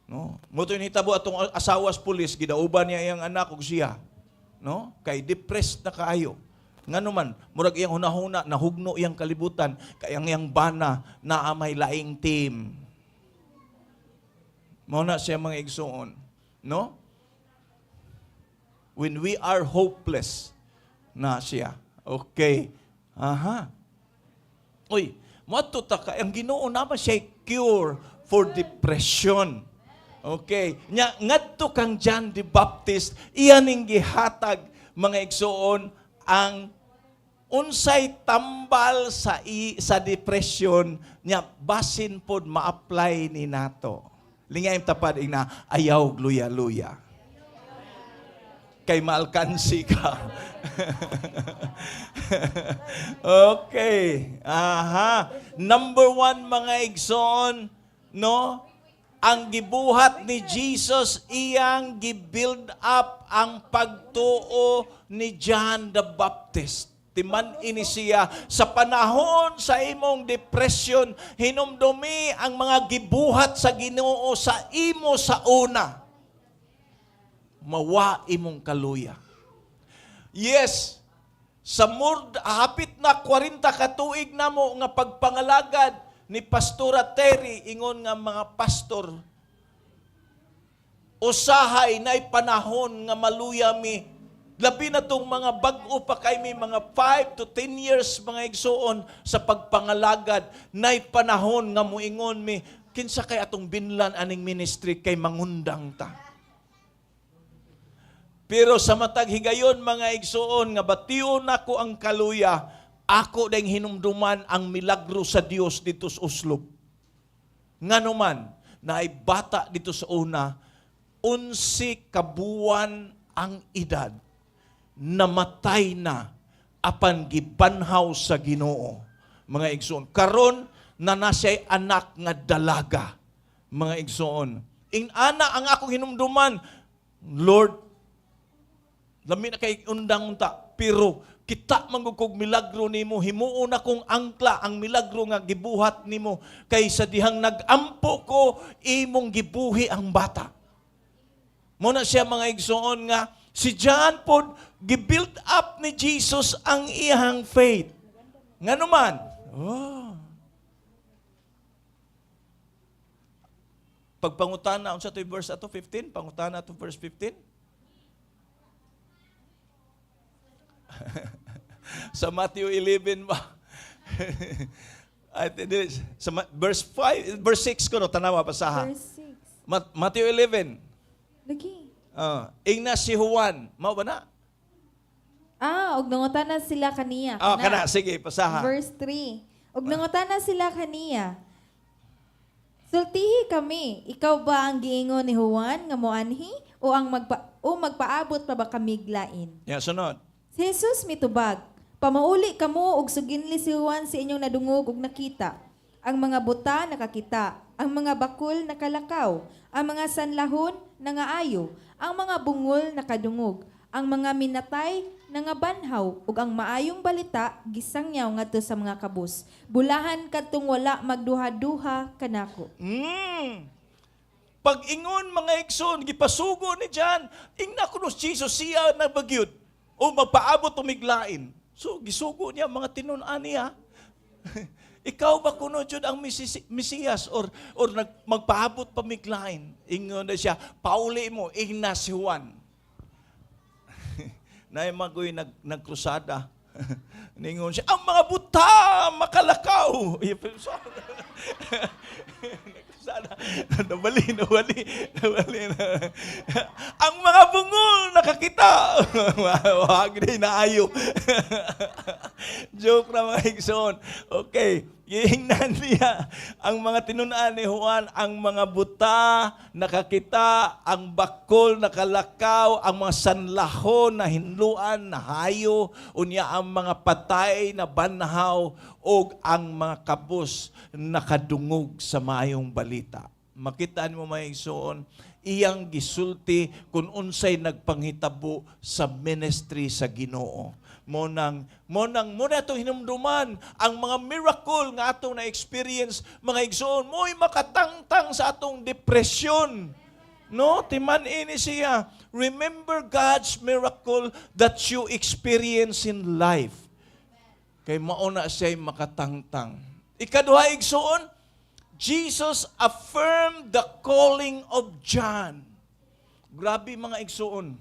No? Muto yung hitabo atong asawas pulis, gidauban niya iyang anak ug siya. No? Kay depressed na kaayo. Ngano man, murag iyang hunahuna, nahugno iyang kalibutan, kay ang iyang bana na may laing team. Mao na siya mga igsoon. No? When we are hopeless na siya. Okay. Aha. Uy, mato ta ka ang Ginoo naman siya cure for depression. Okay. Nya ngadto kang John the Baptist, iyan ning gihatag mga igsoon ang unsay tambal sa depression nya basin pod ma-apply ni nato. Lingayem tapad ina ayaw luya-luya. Kay maalkansi ka. Okay. Aha. Number 1 mga igsoon, no? Ang gibuhat ni Jesus, iyang gibuild up ang pagtuo ni John the Baptist. Timan ini siya, sa panahon sa imong depression, hinumdumi ang mga gibuhat sa Ginoo sa imo sa una. Mawa imong kaluya. Yes, hapit na 40 ka tuig na mo nga pagpangalagad ni Pastora Terry, ingon nga mga pastor, usahay na'y panahon nga maluya mi, labi na tong mga bag-o pa kay mi, mga 5 to 10 years mga igsoon sa pagpangalagad, na'y panahon nga muingon mi, kinsa kay atong binlan aning ministry kay mangundang ta. Pero sa matag higayon mga igsoon nga bation nako ang kaluya, ako ding hinumduman ang milagro sa Dios dito sa Oslob. Nganuman, na ay bata dito sa una, 11 kabuan ang edad, namatay na apan gibanhaw sa Ginoo. Mga igsoon, karon na nasa'y anak nga dalaga. Mga igsoon, ana ang akong hinumduman, Lord, lami na kay undang unta, pero kita manggugkog milagro nimo, himuon na kong angkla ang milagro nga gibuhat nimo, kay sa dihang nagampo ko, imong gibuhi ang bata. Muna siya mga igsoon nga, si John pod, gibuild up ni Jesus ang iyang faith. Nga naman, pagpangutana, unsa to'y verse ato 15? Pangutana ato verse 15? Sa Matthew 11 ba? Sa verse 5, verse 6 ko no, tanawa pasaha.
Verse 6.
Matthew 11.
Lagi.
Ingna si Juan. Mao ba na?
Og nangutana sila kaniya.
Kana, sige, pasaha.
Verse 3. Og nangutana sila kaniya. Sultihi kami, ikaw ba ang giingon ni Juan nga moanhi o ang magpaabot pa ba kami glain?
Yeah, sunod.
Si Jesus mitubag, pamauli kamo og suginli si Juan sa inyong nadungog ug nakita. Ang mga buta nakakita, ang mga bakul nakalakaw, ang mga sanlahon nangaayo, ang mga bungol nakadungog, ang mga minatay nangabanhaw ug ang maayong balita gisangyaw ngadto sa mga kabus. Bulahan kadtong wala magduha-duha kanako.
Pag-ingon mga igsoon, gipasugo ni John, ingna kuno Jesus siya na bagyod o magpaabot tumiglain. So, gisugo niya mga tinun-an niya. Ikaw ba kuno jud ang Mesiyas or magpaabot pamiglain? Ingon na siya, pauli mo, ingna si Juan. Na magoy nagkrusada. Ningon siya, ang mga buta makalakaw. Nabali. Ang mga bungol nakakita. Wag na ayo. Joke na mga igsoon. Okay, gihingnan niya ang mga tinun-an ni Juan, ang mga buta nakakita, ang bakol nakalakaw, ang mga sanlahon na hinluan na hayo, unya ang mga patay na banhaw o ang mga kabus nakadungog sa maayong balita. Makitaan mo mga igsoon, iyang gisulti kung unsay nagpanghitabo sa ministry sa Ginoo. Muna itong hinumduman ang mga miracle nga atong na-experience, mga igsoon, mo'y makatangtang sa atong depression. No? Timan ini siya. Remember God's miracle that you experience in life. Kay mauna siya'y makatangtang. Ikaduha, igsoon, Jesus affirmed the calling of John. Grabe mga igsoon.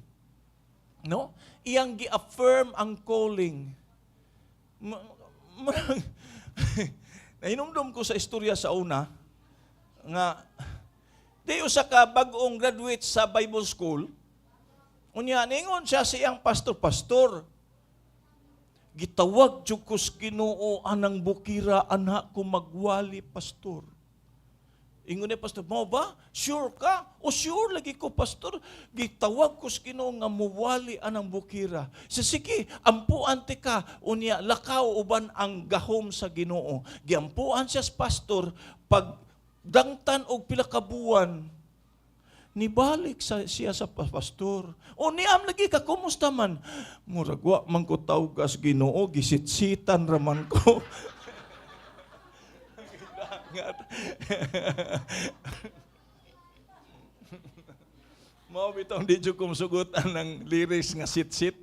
No? Iyang gi-affirm ang calling. marang, nahinumdum ko sa istorya sa una, nga, di usa ka bag-ong graduate sa Bible School, unya, ningon siya siyang pastor, gitawag jud ko sa Ginoo anang bukira, anak ko magwali, pastor. Ingon ni pastor, mo ba? Sure ka? O sure lagi ko, pastor. Gitawag ko sa Ginoo nga muwali anang bukira. Sige, ampuan ti ka. Unya, lakaw uban ang gahom sa Ginoo. Giampuan siya sa pastor, pag dangtan og pila ka buwan, nibalik siya sa pastor. O niam lagi ka, kumusta man? Muragwa man ko tawgas Ginoo, gisitsitan raman ko. Mao bitong di jud ko sugutan ng lyrics nga sit-sit.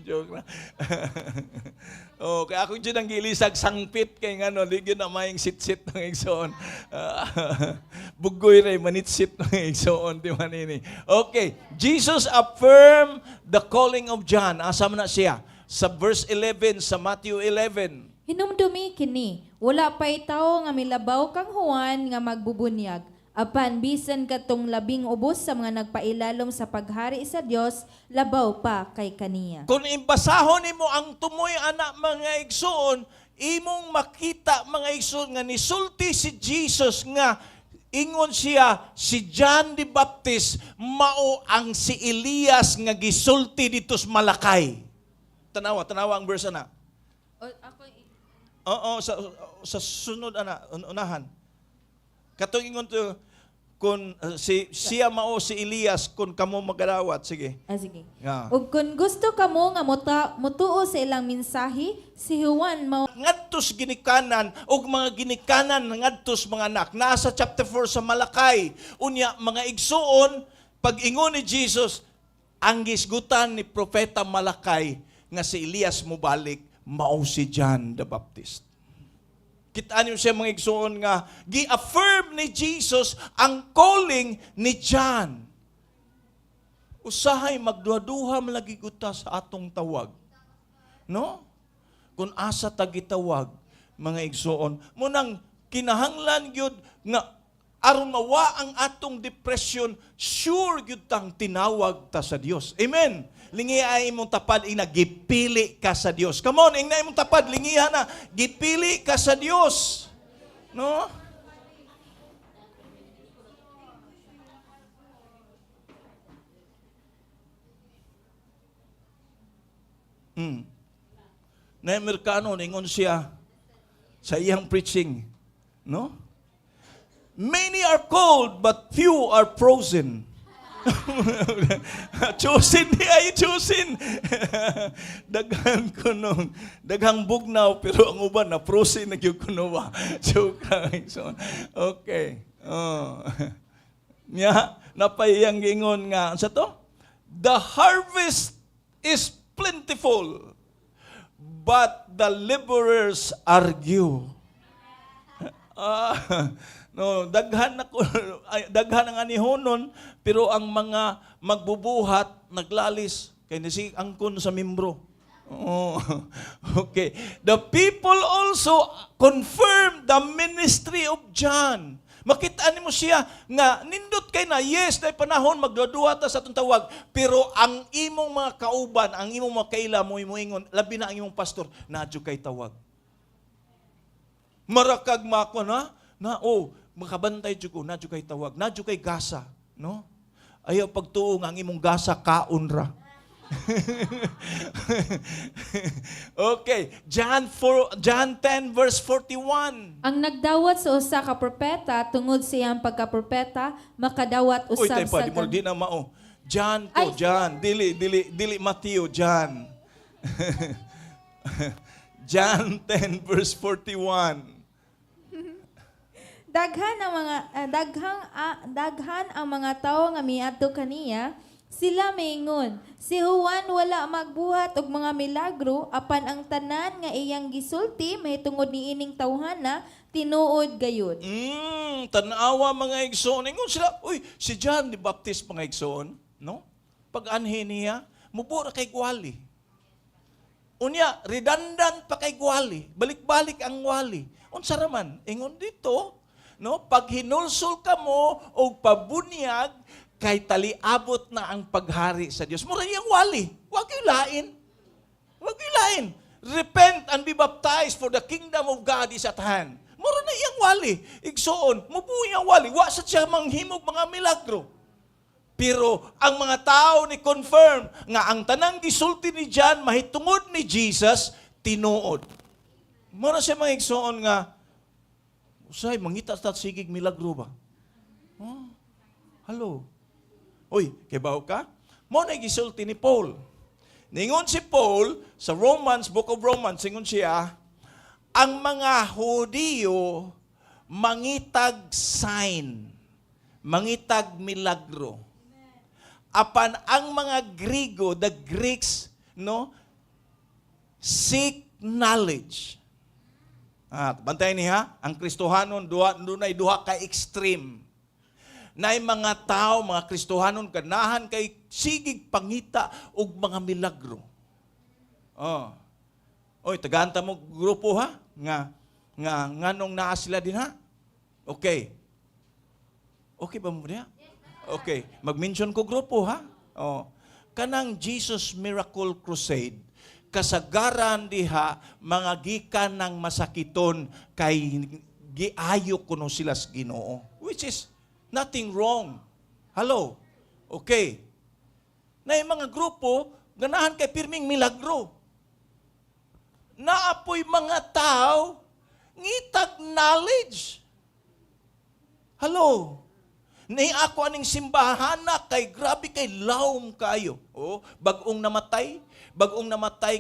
Joke na. Oh, kaya ako jud ang gilisag sangpit kay ngano di gyud na maayong sit-sit ng igsoon. Bugoy ray manitsit ng igsoon di manini. Okay, Jesus affirmed the calling of John. Asa man na siya? Sa verse 11 sa Matthew 11.
Hinumdumi kini, wala pa'y tao nga milabaw kang Juan nga magbubunyag. Apan bisan katong labing ubos sa mga nagpailalom sa paghari sa Dios, labaw pa kay kaniya.
Kung imbasahon nimo ang tumoy anak mga igsoon, imong makita mga igsoon nga nisulti si Jesus nga ingon siya si John the Baptist mao ang si Elias nga gisulti dito sa Malakay. Tanawa ang verse na. Oo, sa sunod unahan. Katong ingon to kun siya mao si Elias kun kamo magadawat, sige.
Sige.
Yeah.
Ug kung gusto kamo nga mutuo sa ilang mensahe, si Juan mao
Ngadtos ginikanan og mga ginikanan ngadtos mga anak. Nasa chapter 4 sa Malakay. Unya mga igsuon pag ingon ni Jesus ang gisgutan ni propeta Malakay nga si Elias mobalik mao si John the Baptist. Kitaan niyo siya mga igsoon nga gi-affirm ni Jesus ang calling ni John. Usahay magduha-duha malagi guta sa atong tawag. No? Kung asa ta gitawag mga igsoon, munang kinahanglan gyud nga aron mawa ang atong depression, sure gyud tang tinawag ta sa Dios. Amen. Lingi ay imong tapad ina gipili ka sa Dios. Come on, ingna imong tapad lingiha na gipili ka sa Dios. No? Na Amerikano ningon siya sa iyang preaching, no? Many are called but few are chosen. Chosen di ay chosen. Daghan kuno, daghang bugnaw pero ang uban na frozen na gyud kuno ba. Joke lang. So, okay. Oh. Nya napayang gingon nga sa to? The harvest is plentiful, but the laborers are few. No, daghan ang anihonon pero ang mga magbubuhat naglalis kay nisi angkon sa membro. Oh, okay. The people also confirm the ministry of John. Makita nimo siya nga nindot kay na yes na panahon magduduwa ta sa atong tawag pero ang imong mga kauban, ang imong mga kaila mo ingon labi na ang imong pastor nadyo kay tawag. Marakag mako na makabantay jud ko nadyo kay tawag, nadyo kay gasa, no? Ayaw pagtuo nga ang imong gasa kaon ra. Okay, John 10 verse 41.
ang nagdawat sa usa ka propeta tungod sa iyang pagkapropeta makadawat
Uy,
usab
tayo pa,
sa
di na mao. John to,
Ay.
John. Dili Matthew, John. John 10 verse 41.
Daghan ang mga tawo nga miadto kaniya, sila maingon, si Juan wala magbuhat og mga milagro apan ang tanan nga iyang gisulti mahitungod ni ining tawhana tinuod gayud.
Tanawa mga igsoon. Ingon sila, uy, si John the Baptist mga igsoon, no? Pag anhin niya, mubura kay gwali. Unya, redundant pa kay wali. Balik-balik ang wali. Unsa raman, ingon dito, no, pag hinulsol ka mo o pabunyag, kay taliabot na ang paghari sa Dios. Mura yung wali. Huwag yung lain. Huwag yung lain. Repent and be baptized for the kingdom of God is at hand. Mura na iyang wali. Igsoon, mubuhi ang wali. Wa sa siya manghimog mga milagro. Pero ang mga tao ni confirm nga ang tanang gisulti ni John mahitungod ni Jesus tinuod. Mura siya mga igsoon nga usay mangita sa sigig milagro ba? Oh, hello. Uy, kibaw ka? Mo na gisulti ni Paul. Ningon si Paul sa Romans, Book of Romans, ingon siya, ang mga Hudiyo mangitag sign, mangitag milagro. Apan ang mga Grigo, the Greeks, no, seek knowledge. Bantayan niya, ang Kristohanon dunay duha ka extreme. Nay mga tao, mga Kristohanon ganahan kay sigig pangita og mga milagro. Oh. Oy, tagaanta mo grupo ha? Nganong naa sila din ha? Okay. Okay ba mo niya? Okay. Mag-mention ko grupo ha? Oh. Kanang Jesus Miracle Crusade, kasagaran diha mga gikan ng masakiton kay giayo kuno sila sa Ginoo. Which is nothing wrong. Hello? Okay. Na yung mga grupo, ganahan kay pirming milagro. Naapoy mga tao, ngitag knowledge. Hello? Ni ako aning simbahan na kay grabe kay lawom kayo. Oh, bagong namatay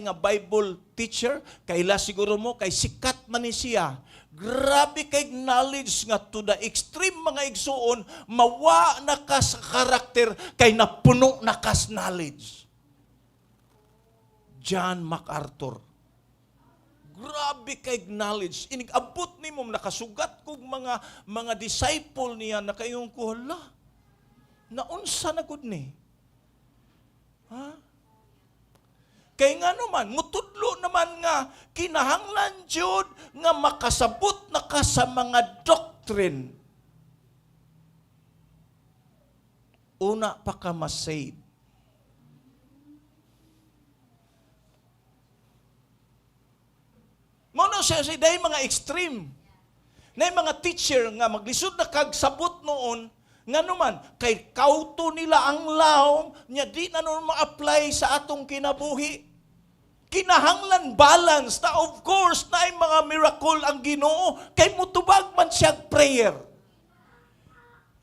nga Bible teacher, kaila siguro mo kay sikat man ni siya. Grabe kay knowledge nga to the extreme mga igsuon, mawa na ka sa karakter kay napuno na kas knowledge. John MacArthur. Grabe kay knowledge. Inigabot ni mo, nakasugat kong mga disciple niya na kayong ko, hala, naunsa na gud ni? Ha? Kay nga naman, mutudlo naman nga, kinahanglan jud nga makasabot na ka sa mga doctrine. Una pa ka masave. Mono siya dahil mga extreme. Na mga teacher nga maglisod na kagsabot noon, nga naman, kay kauto nila ang lawom, niya di na noon ma-apply sa atong kinabuhi. Kinahanglan balance na of course na ay mga miracle ang Ginoo, kay mutubag man siya prayer.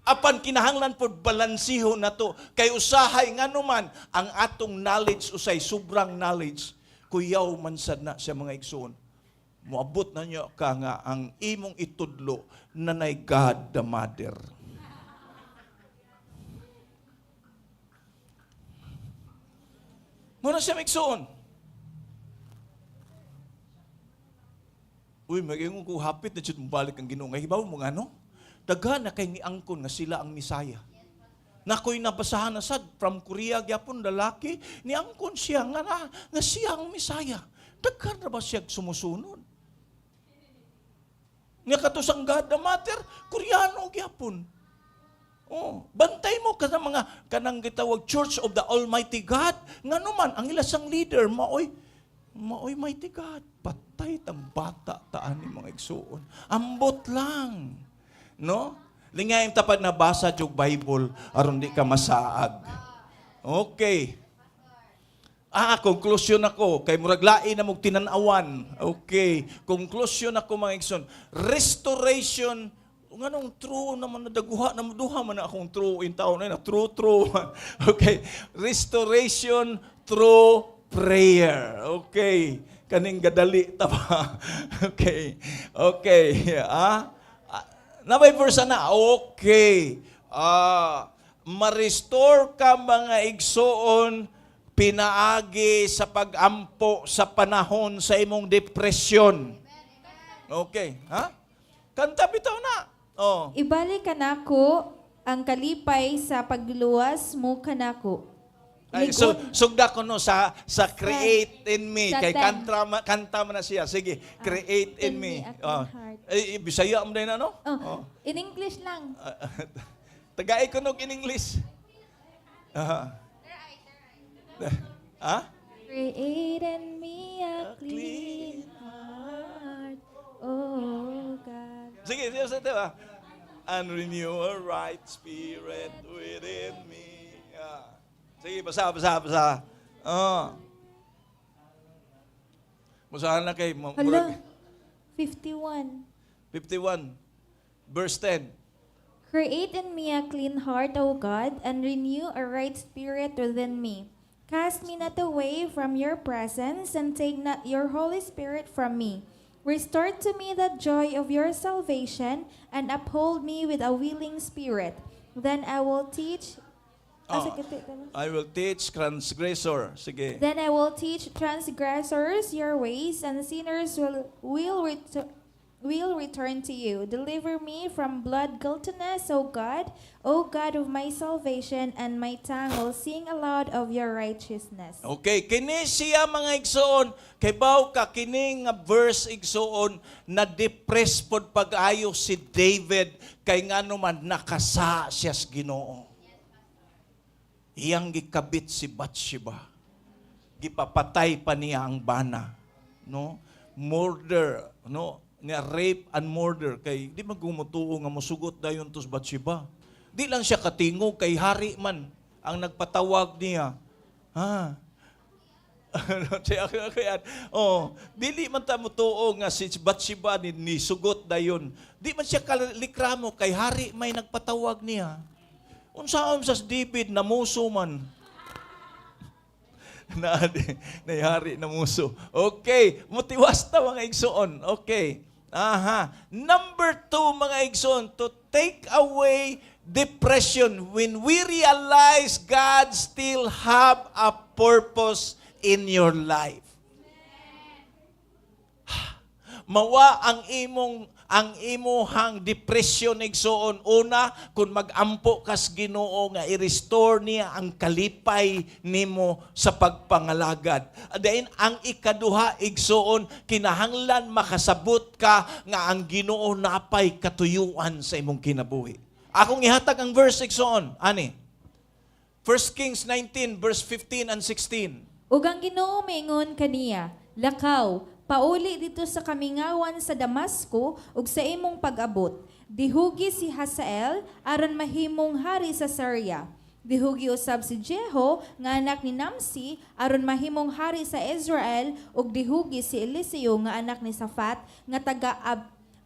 Apan kinahanglan pod balansiho na to, kay usahay nga naman, ang atong knowledge usay sobrang knowledge, kuyaw man sad na sa mga igsoon. Moabot na niyo ka nga ang imong itudlo nanay God the Mother. Muna siya migsoon. Uy, mag-ingon ko hapit na siya balik ang Ginoo. Ngay hibaw mo nga, no? Daghan na kay niangkon nga sila ang Misaya. Nakoy nabasahan na sad from Korea gyapon lalaki niangkon siya nga siya ang Misaya. Daghan na ba siya sumusunod? Nga katusang God the Mother, Koreano gyapon. Oh, bantay mo kanang gitawag Church of the Almighty God. Nga naman ang ilasang leader maoy mighty God. Patay tang bata taan ni mga igsuon. Ambot lang. No? Lingayong tapad na basa jug Bible aron di ka masaag. Okay. Conclusion ako. Kay murag lain na mong tinan-awan. Okay. Conclusion ako mga igsoon. Restoration. Nganong true naman nadaguha, namuduha man na akong true in taon na true. Okay. Restoration through prayer. Okay. Kaning gadali ta ba? Okay. Okay. Nabay versa na. Okay. Ma-restore ka mga igsoon pinaagi sa pag-ampo sa panahon sa imong depresyon. Okay, ha? Kanta bitaw na. Oh.
Ibalik kanako ang kalipay sa pagluwas mo kanako.
Ay, sugda ko no sa create in me
sa
kay
10.
kanta man na siya. Sige, create in me.
a clean heart.
Bisaya mo din ano?
Oh, in English lang.
Tagay ko nog in English. Ha?
Create in me a clean heart, oh God.
Sige, sige, diba? And renew a right spirit within me. Sige, basa. Basahan na kay
Hala, 51.
51, verse 10.
Create in me a clean heart, O God, and renew a right spirit within me. Cast me not away from your presence, and take not your Holy Spirit from me. Restore to me the joy of your salvation, and uphold me with a willing spirit. Then I will teach...
I will teach transgressor. Sige.
Then I will teach transgressors your ways, and sinners will return to you. Deliver me from blood guiltiness, O God of my salvation, and my tongue will sing aloud of your righteousness.
Okay, kini siya mga igsoon, kay baw ka kini nga verse igsoon na depressed pod pag-ayo si David kay ngano man nakasa siya sa Ginoo. Iyang gikabit si Bathsheba. Gipapatay pa niya ang bana, no? Murder, no? Nga rape and murder kay di magumutuo nga mosugot dayon tos Bathsheba. Di lang siya katingog kay hari man ang nagpatawag niya. Ha? Dili man ta motuo nga si Bathsheba ni sugot dayon. Di man siya kalikramo kay hari may nagpatawag niya. Unsaon sa David na muso man. Nayari na muso. Okay, motiwas ta mga igsoon. Okay. Number 2 mga igsoon, to take away depression when we realize God still have a purpose in your life. Mawa ang imuhang depression igsoon. Una, kung magampo kas Ginoo nga i-restore niya ang kalipay nimo sa pagpangalagad. Then ang ikaduha igsoon, kinahanglan makasabot ka nga ang Ginoo napay katuyuan sa imong kinabuhi. Akong ihatag ang verse igsoon, ani. 1 Kings 19 verse 15 and 16.
Ug ang Ginoo miingon kaniya, lakaw, pauli dito sa kamingawan sa Damasco ug sa imong pag-abot. Dihugi si Hazael aron mahimong hari sa Syria. Dihugi usab si Jeho nga anak ni Namsi aron mahimong hari sa Israel ug dihugi si Eliseo nga anak ni Safat nga taga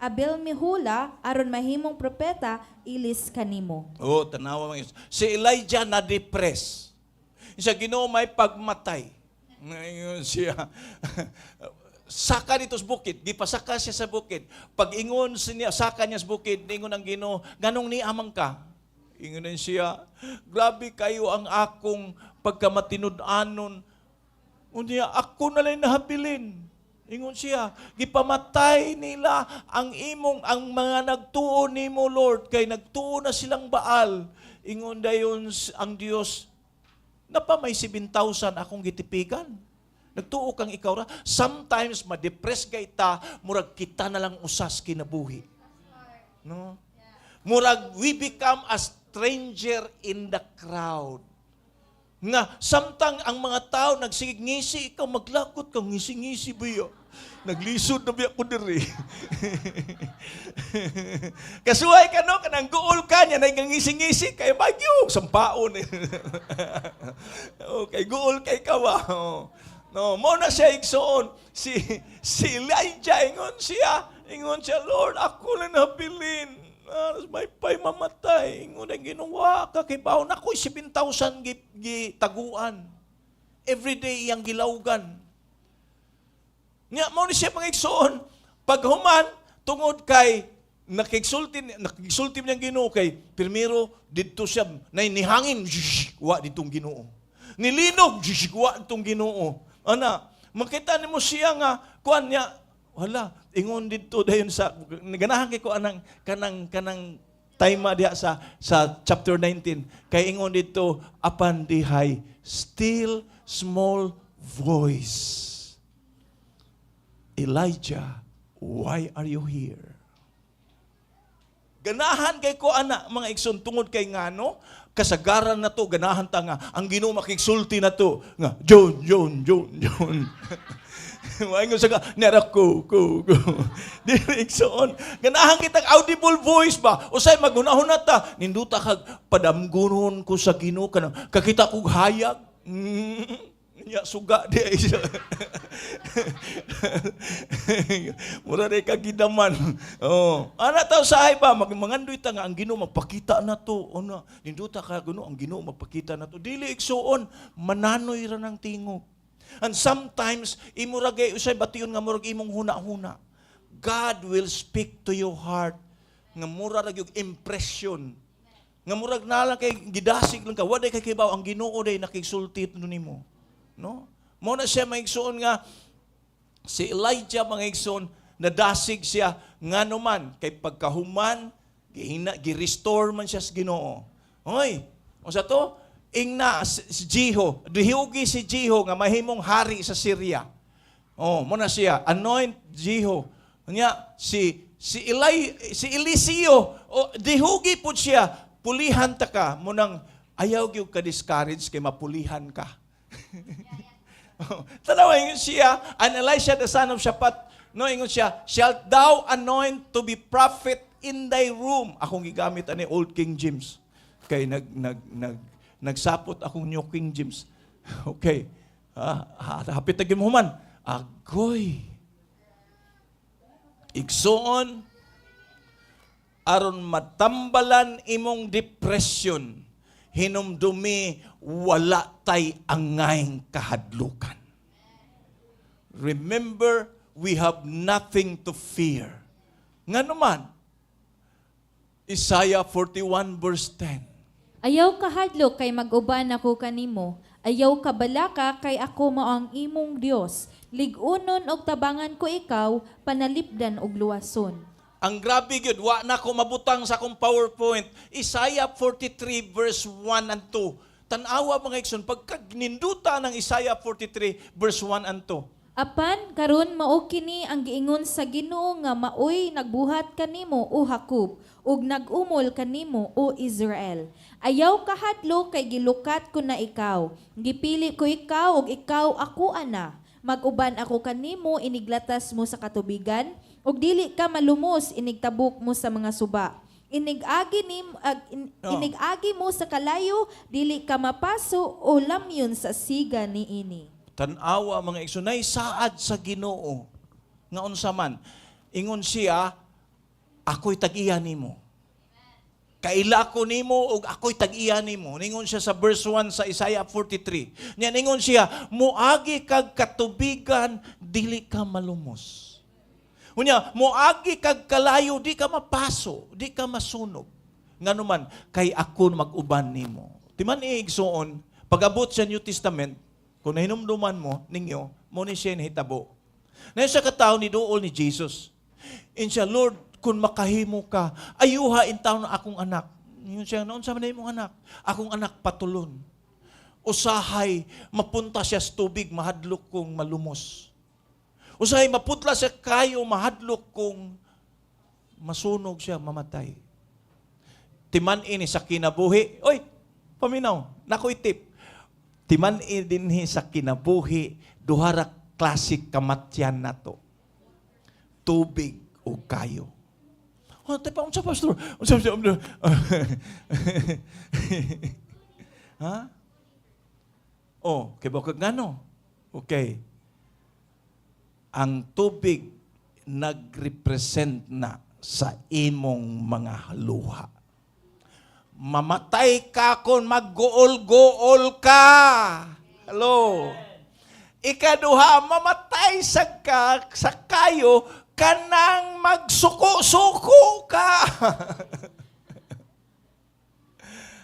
Abel-Mehula aron mahimong propeta ilis kanimo.
Tanawa mga si Elijah na depress. Siya Ginoo may pagmatay. Ngayon siya saka dito sa bukid, gipasaka siya sa bukid. Pag ingon siya, saka niya sa bukid, ingon ang Ginoo, ganong ni amang ka? Ingon siya, grabe kayo ang akong pagkamatinud-anon. Unya, ako na lang nahabilin. Ingon siya, gipamatay nila ang mga nagtuo nimo, Lord, kay nagtuo na silang Baal. Ingon dayon ang Dios, napamay 7,000 akong gitipigan. Nagtuo kang ikaw ra. Sometimes ma-depress kay ta, murag kita na lang usas kinabuhi. No? Murag we become a stranger in the crowd. Nga samtang ang mga tao nagsigig-ngisi, ikaw maglakot kang ngisi-ngisi ba? Naglisod na biya ko diri. Kasuhay ka no, kanang guol ka niya, nangingisi-ngisi, kay bagyo, sampaon. Okay, guol kay ka ba? No, mo na siya igsoon. Si Elijah, ingon siya, Lord, ako lang nabilin. May pay mamatay. Ingon ang ginawa ka, kay baon ako'y 7,000 gitaguan. Everyday iyang gilawgan. Nga, mo na siya mga igsoon. Paghuman, tungod kay, nakigsulti niyang Ginoo kay, primero, dito siya, nihangin, wa ditong Ginoo. Nilinog, wa ditong Ginoo. Ana, makita nimo siya nga kuan niya, wala, ingon dito dayon sa ganahan kay ko anang kanang Time diha sa chapter 19 kay ingon dito apan dihay still small voice. Elijah, why are you here? Ganahan kay ko ana mga igsoon tungod kay ngano kasagaran na to ganahan ta nga ang Ginoo makigsulti na to nga John. Waingon sa nera ko. Dili igsoon. Ganahan kitang audible voice ba? Usay magunahon na ta ninduta kag padamgunon ko sa Ginoo kanang kakita kog hayag. Nya suga di isa. Mura rin kagidaman. Oh. Ana taw sahay ba mangandoy ta nga ang Ginoo magpakita na to. Ono, ninduta ka Ginoo ang Ginoo magpakita na to. Dili igsoon mananoy ra ng tingog. And sometimes imuragay usay bation nga murag imong huna-huna. God will speak to your heart nga mura ra gyud impression. Nga murag na lang kay gidasig lang ka. Wa day kay kibaw ang Ginoo day nakigsulti nimo. No? Mo na siya maigsoon nga si Elijah maigsoon nadasig siya ngano man kay pagkahuman gi-restore man siya sa Ginoo. Hoy, unsa to? Ingna si Jeho, dihugi si Jeho nga mahimong hari sa Syria. Oh, mo na siya anoint Jeho. Nya si Eliseo, dihugi pud siya, pulihan ta ka mo nang ayaw gyud ka discourage kay mapulihan ka. Tanawa ingon siya, and Elisha the son of Shaphat, no ingon siya, shalt thou anoint to be prophet in thy room. Akong gigamit ani Old King James. Kay nagsapot akong New King James. Okay. Hapit tagim human. Agoy. Igsoon aron matambalan imong depression. Hinumdumi wala tay angayng kahadlukan. Remember, we have nothing to fear. Nga naman, Isaiah 41 verse 10.
Ayaw kahadlok kay mag-uban ako kanimo. Ayaw kabalaka kay ako mao ang imong Dios. Ligunon og tabangan ko ikaw, panalipdan og luwason.
Ang grabe gyud, wa na ko mabutang sa akong PowerPoint. Isaiah 43 verse 1 and 2. Tanawa mga igsoon, pagkagninduta ng Isaiah 43 verse 1 and 2.
Apan karon mao kini ang giingon sa Ginoo nga maoy nagbuhat kanimo o Jacob ug nag-umol kanimo o Israel. Ayaw kahadlok kay gilukat ko na ikaw. Gipili ko ikaw ug ikaw ako ana. Mag-uban ako kanimo iniglatas mo sa katubigan ug dili ka malumos inigtabok mo sa mga suba. Inigagi mo sa kalayo dili ka mapaso o lamyon sa siga niini.
Tanawa mga igsoon, saad sa Ginoo nga unsa man. Ingon siya, ako'y tag-iya nimo. Kaila ko nimo ug ako'y tag-iya nimo. Ningon siya sa verse 1 sa Isaiah 43. Nya ningon siya, moagi kag katubigan dili ka malumos. Unya, moagi kag kalayo di ka mapaso, di ka masunog. Nganuman kay ako mag-uban nimo. Timan igsoon, pag-abot sa New Testament, kung nahinumduman mo ninyo, mo ni siya hitabo. Na sa katao ni duol ni Jesus. Insya Lord, kung makahimo ka, ayuha in taon na akong anak. Yun siya, noon sa manay mong anak, akong anak patulon. Usahay, mapunta siya sa tubig, mahadlok kong malumos. Usahay, maputla siya kayo, mahadlok kong masunog siya, mamatay. Timan ini sa kinabuhi, oy, paminaw, nako'y tip. Timan ini sa kinabuhi, duhara klasik kamatyan na to. Tubig o kayo. Oh, tayo unsa pastor? Unsa ha? Oh, kay bakit ngano? Okay. Ang tubig nagrepresent na sa imong mga luha. Mamatay ka kung mag-gool-gool ka. Hello. Ikaduha, mamatay sa kayo kanang magsuko-suko ka.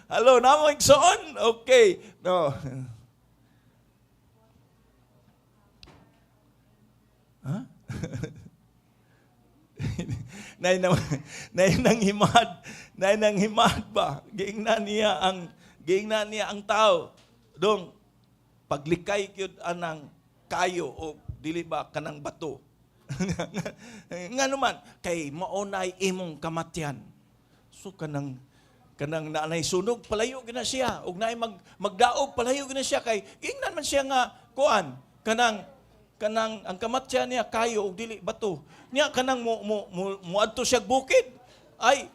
Hello, namang igsoon? Okay. No. Ha? Nay nang himad na nang himag ba, giingnan niya ang tao. Dong, paglikay gyud anang kayo o dili ba kanang bato. Nga naman, kay maunay imong kamatyan. So kanang naanay sunog, palayo gina siya. Ug naay magdaog, palayo gina siya. Kay ingnan man siya nga, kuan, kanang ang kamatyan niya, kayo, ug dili bato. Niya, kanang muadto siya bukid. Ay,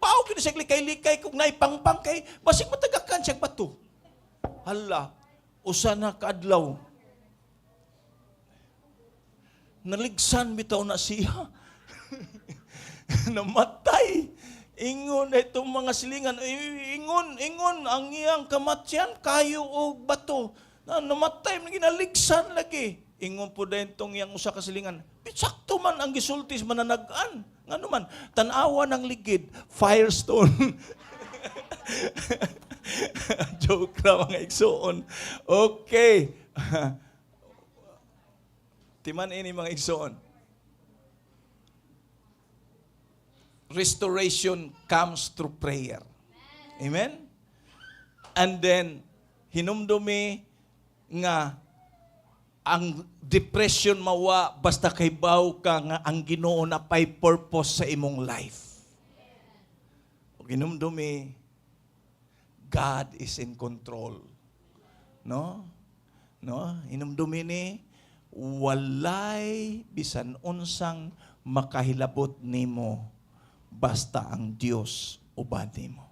pao gina siya likay-likay, kung naay pangpang kay, basig matagakan siya bato. Hala, usa na kaadlaw. Naligsan bitaw na siya. Namatay. Ingon na itong mga silingan. Ingon ang iyang kamatyan, kayo o bato. Namatay, ginaligsan lagi. Ingon po din itong iyang usa ka silingan. Sakto man ang gisultis mananagaan. Nga naman, tanawa ng ligid, firestone. Joke na mga igsoon. Okay. Timan ini mga igsoon. Restoration comes through prayer. Amen? And then, hinumdumi nga ang depression mawa basta kay baw ka nga ang Ginoo na pay purpose sa imong life. O hinumdumi, God is in control. No? Hinumdumi ni, walay bisan unsang makahilabot nimo basta ang Dios uban nimo.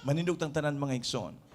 Manindog tang tanan mga igsoon.